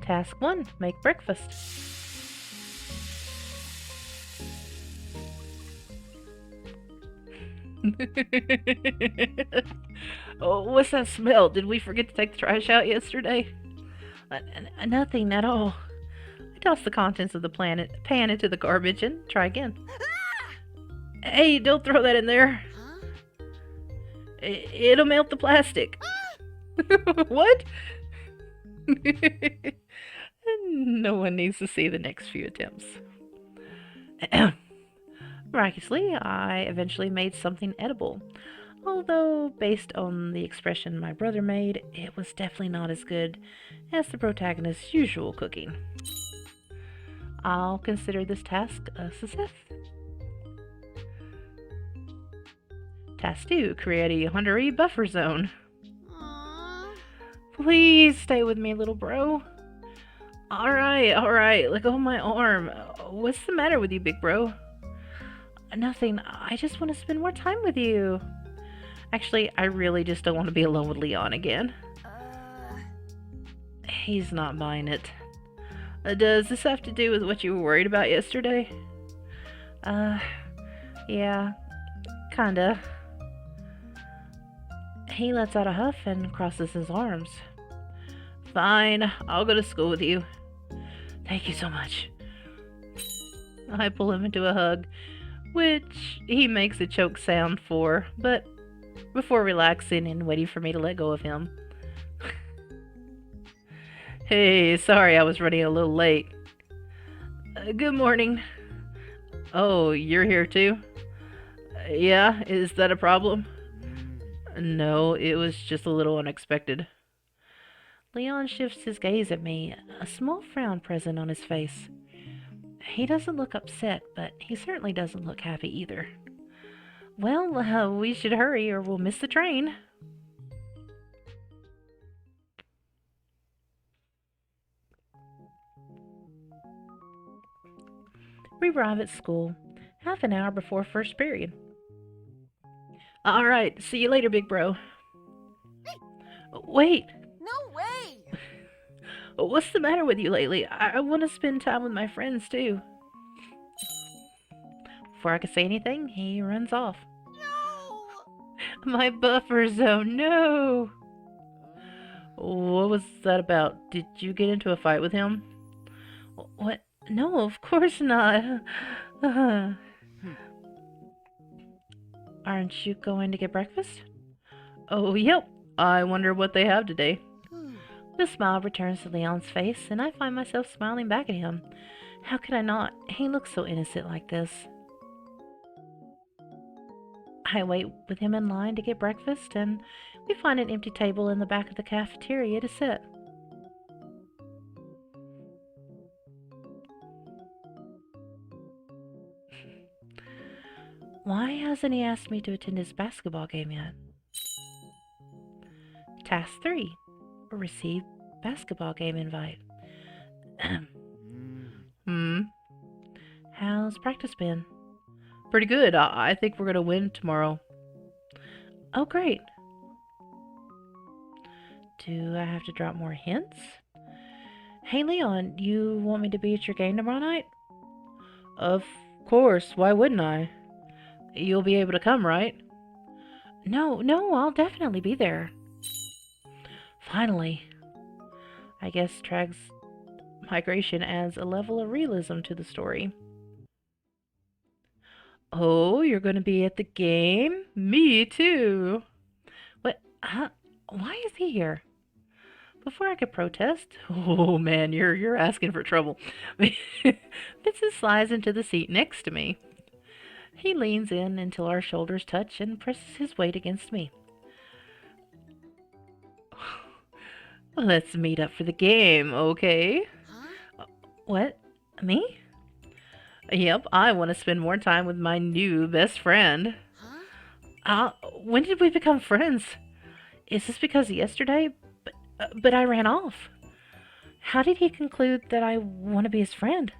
task 1, make breakfast. Oh, what's that smell? Did we forget to take the trash out yesterday? Nothing at all. I tossed the contents of the pan into the garbage and try again. Hey, don't throw that in there. Huh? It'll melt the plastic. What? No one needs to see the next few attempts. Miraculously, I eventually made something edible. Although, based on the expression my brother made, it was definitely not as good as the protagonist's usual cooking. I'll consider this task a success. Task 2, create a Yandere buffer zone. Aww. Please stay with me, little bro. Alright, let go of my arm. What's the matter with you, big bro? Nothing, I just want to spend more time with you. Actually, I really just don't want to be alone with Leon again. He's not buying it. Does this have to do with what you were worried about yesterday? Yeah, kinda. He lets out a huff and crosses his arms. Fine, I'll go to school with you. Thank you so much. I pull him into a hug, which he makes a choke sound for, but before relaxing and waiting for me to let go of him. Hey, sorry I was running a little late. Good morning. Oh, you're here too? Yeah, is that a problem? No, it was just a little unexpected. Leon shifts his gaze at me, a small frown present on his face. He doesn't look upset, but he certainly doesn't look happy either. Well, we should hurry or we'll miss the train. We arrive at school, half an hour before first period. Alright, see you later, big bro. Wait, No way! what's the matter with you lately? I want to spend time with my friends too. Before I could say anything, he runs off. No! My buffer zone, no! What was that about? Did you get into a fight with him? What? No, of course not. Aren't you going to get breakfast? Oh, yep. I wonder what they have today. The smile returns to Leon's face, and I find myself smiling back at him. How could I not? He looks so innocent like this. I wait with him in line to get breakfast, and we find an empty table in the back of the cafeteria to sit. Why hasn't he asked me to attend his basketball game yet? Task 3. Receive basketball game invite. How's practice been? Pretty good. I think we're going to win tomorrow. Oh, great. Do I have to drop more hints? Hey, Leon, you want me to be at your game tomorrow night? Of course. Why wouldn't I? You'll be able to come, right? No, I'll definitely be there. Finally. I guess Trag's migration adds a level of realism to the story. Oh, you're going to be at the game? Me too. What? Huh? Why is he here? Before I could protest, oh man, you're asking for trouble. Vincent slides into the seat next to me. He leans in until our shoulders touch and presses his weight against me. Let's meet up for the game, okay? Huh? What? Me? Yep, I want to spend more time with my new best friend. Huh? When did we become friends? Is this because yesterday? But I ran off. How did he conclude that I want to be his friend?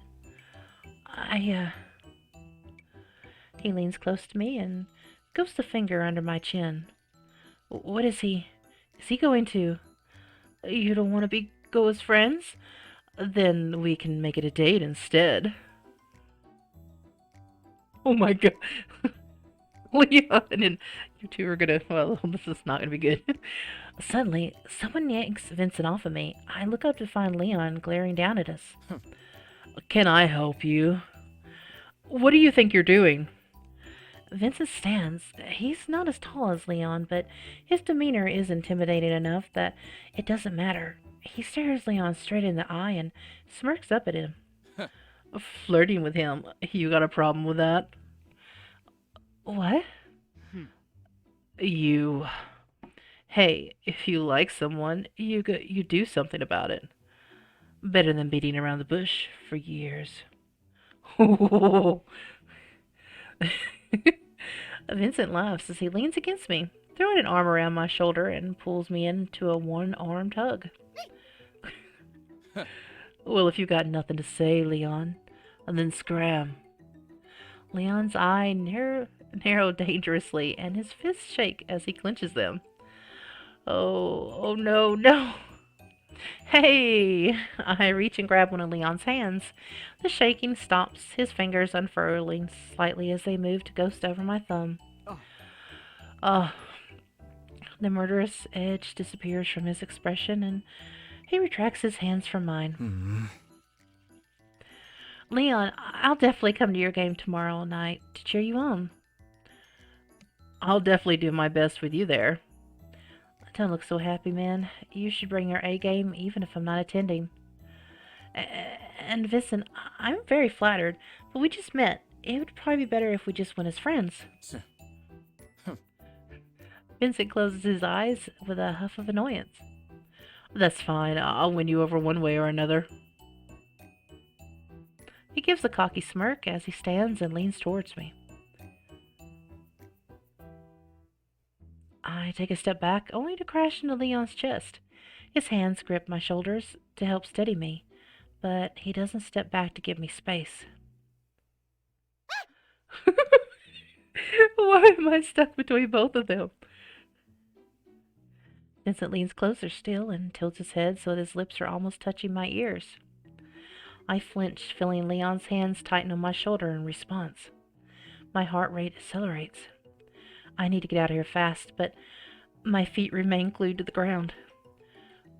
He leans close to me and goes the finger under my chin. What is he? Is he going to? You don't want to go as friends? Then we can make it a date instead. Oh my god. Leon and you two are gonna, well, this is not gonna be good. Suddenly, someone yanks Vincent off of me. I look up to find Leon glaring down at us. Can I help you? What do you think you're doing? Vincent stands. He's not as tall as Leon, but his demeanor is intimidating enough that it doesn't matter. He stares Leon straight in the eye and smirks up at him. Flirting with him? You got a problem with that? What? You... Hey, if you like someone, you do something about it. Better than beating around the bush for years. Vincent laughs as he leans against me, throwing an arm around my shoulder and pulls me into a one-armed hug. Well, if you got nothing to say, Leon, then scram. Leon's eye narrow dangerously, and his fists shake as he clenches them. Oh no. Hey! I reach and grab one of Leon's hands. The shaking stops, his fingers unfurling slightly as they move to ghost over my thumb. The murderous edge disappears from his expression, and he retracts his hands from mine. Leon, I'll definitely come to your game tomorrow night to cheer you on. I'll definitely do my best with you there. Don't look so happy, man. You should bring your A game even if I'm not attending. And Vincent, I'm very flattered, but we just met. It would probably be better if we just went as friends. Vincent closes his eyes with a huff of annoyance. That's fine. I'll win you over one way or another. He gives a cocky smirk as he stands and leans towards me. I take a step back, only to crash into Leon's chest. His hands grip my shoulders to help steady me, but he doesn't step back to give me space. Why am I stuck between both of them? Vincent leans closer still and tilts his head so that his lips are almost touching my ears. I flinch, feeling Leon's hands tighten on my shoulder in response. My heart rate accelerates. I need to get out of here fast, but my feet remain glued to the ground.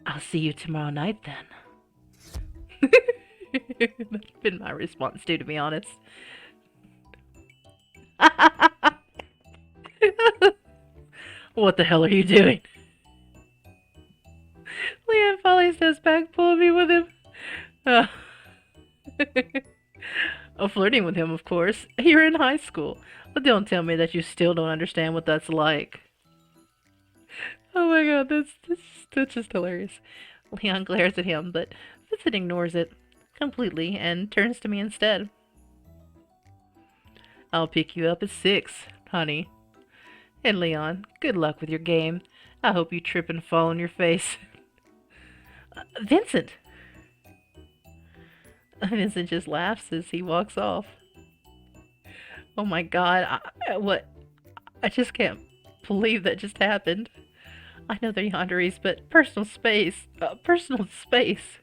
I'll see you tomorrow night, then. That's been my response too, to be honest. What the hell are you doing? Leon finally steps back, pulling me with him. Uh, oh, flirting with him, of course. You're in high school. But don't tell me that you still don't understand what that's like. Oh my god, that's just hilarious. Leon glares at him, but Vincent ignores it completely and turns to me instead. I'll pick you up at 6, honey. And Leon, good luck with your game. I hope you trip and fall on your face. Vincent! Vincent just laughs as he walks off. Oh my god, what? I just can't believe that just happened. I know they're Yandere's, but personal space. Personal space.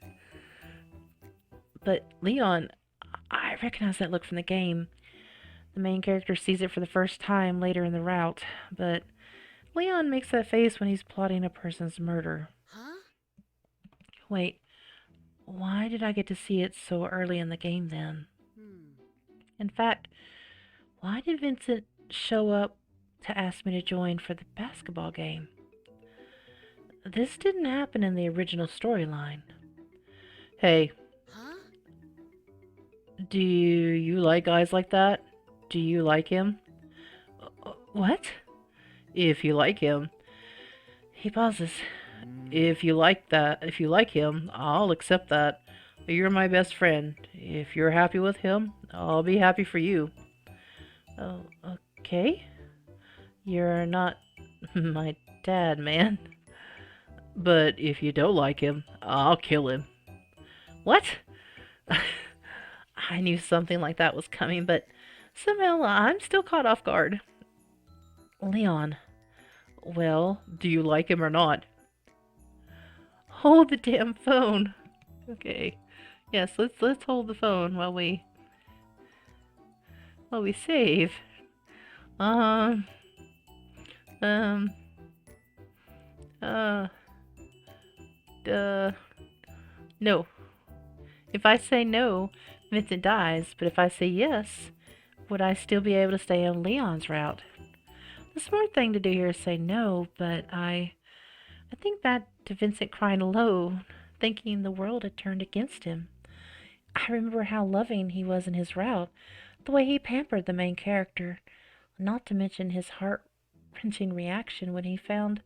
But Leon, I recognize that look from the game. The main character sees it for the first time later in the route, but Leon makes that face when he's plotting a person's murder. Huh? Wait, why did I get to see it so early in the game then? In fact, why did Vincent show up to ask me to join for the basketball game? This didn't happen in the original storyline. Hey, Huh? do you like guys like that? Do you like him? What? If you like him. He pauses. If you like him, I'll accept that. You're my best friend. If you're happy with him, I'll be happy for you. Oh, okay. You're not my dad, man. But if you don't like him, I'll kill him. What? I knew something like that was coming, but somehow I'm still caught off guard. Leon. Well, do you like him or not? Hold the damn phone. Okay. Yes, let's hold the phone while we save. Um um uh no. If I say no, Vincent dies, but if I say yes, would I still be able to stay on Leon's route? The smart thing to do here is say no, but I think back to Vincent crying alone, thinking the world had turned against him. I remember how loving he was in his route, the way he pampered the main character, not to mention his heart-wrenching reaction when he found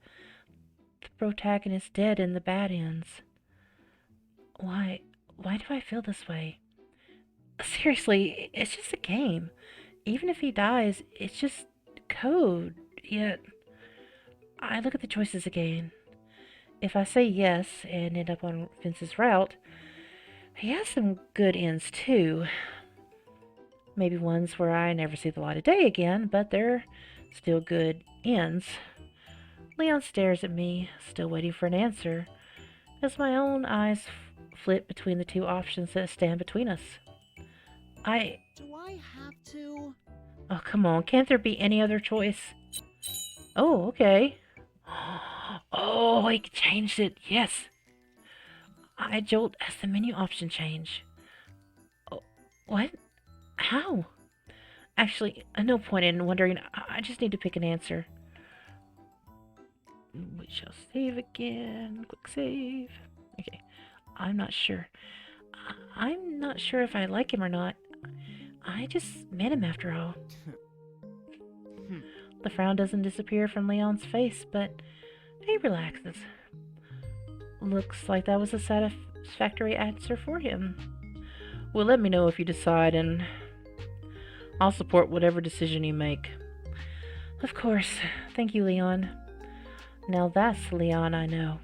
the protagonist dead in the bad ends. Why do I feel this way? Seriously, it's just a game. Even if he dies, it's just code. Yet, I look at the choices again. If I say yes and end up on Vince's route, he has some good ends too. Maybe ones where I never see the light of day again, but they're still good ends. Leon stares at me, still waiting for an answer, as my own eyes flit between the two options that stand between us. Do I have to? Oh, come on, can't there be any other choice? Oh, okay. Oh, he changed it, yes. I jolt as the menu option change. Oh, what? How? Actually, no point in wondering. I just need to pick an answer. We shall save again. Quick save. Okay. I'm not sure. I'm not sure if I like him or not. I just met him after all. The frown doesn't disappear from Leon's face, but he relaxes. Looks like that was a satisfactory answer for him. Well, let me know if you decide, and I'll support whatever decision you make. Of course. Thank you, Leon. Now that's Leon I know.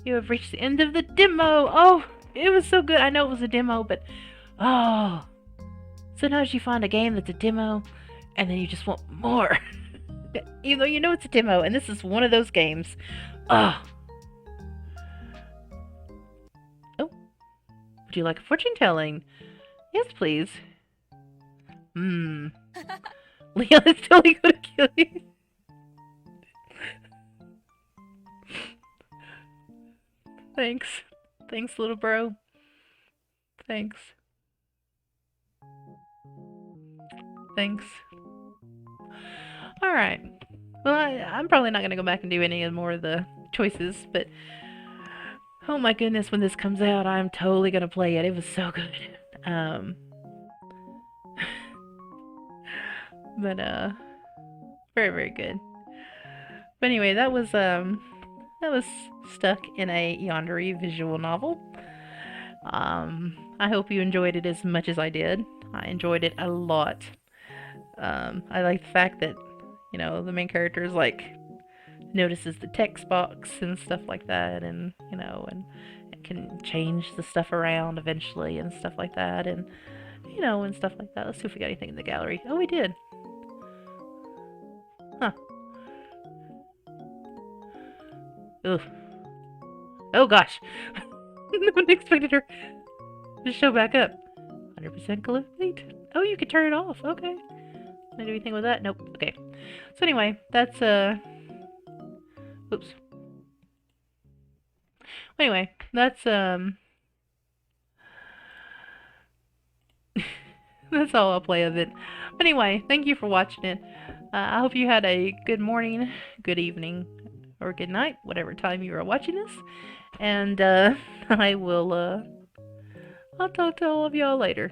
You have reached the end of the demo! Oh, it was so good. I know it was a demo, but... Oh! Sometimes you find a game that's a demo, and then you just want more. Even though you know it's a demo, and this is one of those games. Oh! Oh. Would you like a fortune telling? Yes, please. Leon is totally gonna kill you. Thanks. Thanks, little bro. Thanks. Thanks. Alright. Well, I'm probably not going to go back and do any more of the choices, but oh my goodness, when this comes out, I'm totally gonna play it. It was so good. Um, but very very good. But anyway, that was stuck in a Yandere visual novel. I hope you enjoyed it as much as I did. I enjoyed it a lot. I like the fact that the main character is like notices the text box and stuff like that, and and can change the stuff around eventually and stuff like that, and and stuff like that. Let's see if we got anything in the gallery. Oh, we did. Huh. Ugh. Oh gosh. No one expected her to show back up. 100% complete. Oh, you can turn it off. Okay. Can I do anything with that? Nope. Okay. So anyway, that's oops. Anyway, that's that's all I'll play of it. But anyway, thank you for watching it. I hope you had a good morning, good evening, or good night, whatever time you are watching this. And I will I'll talk to all of y'all later.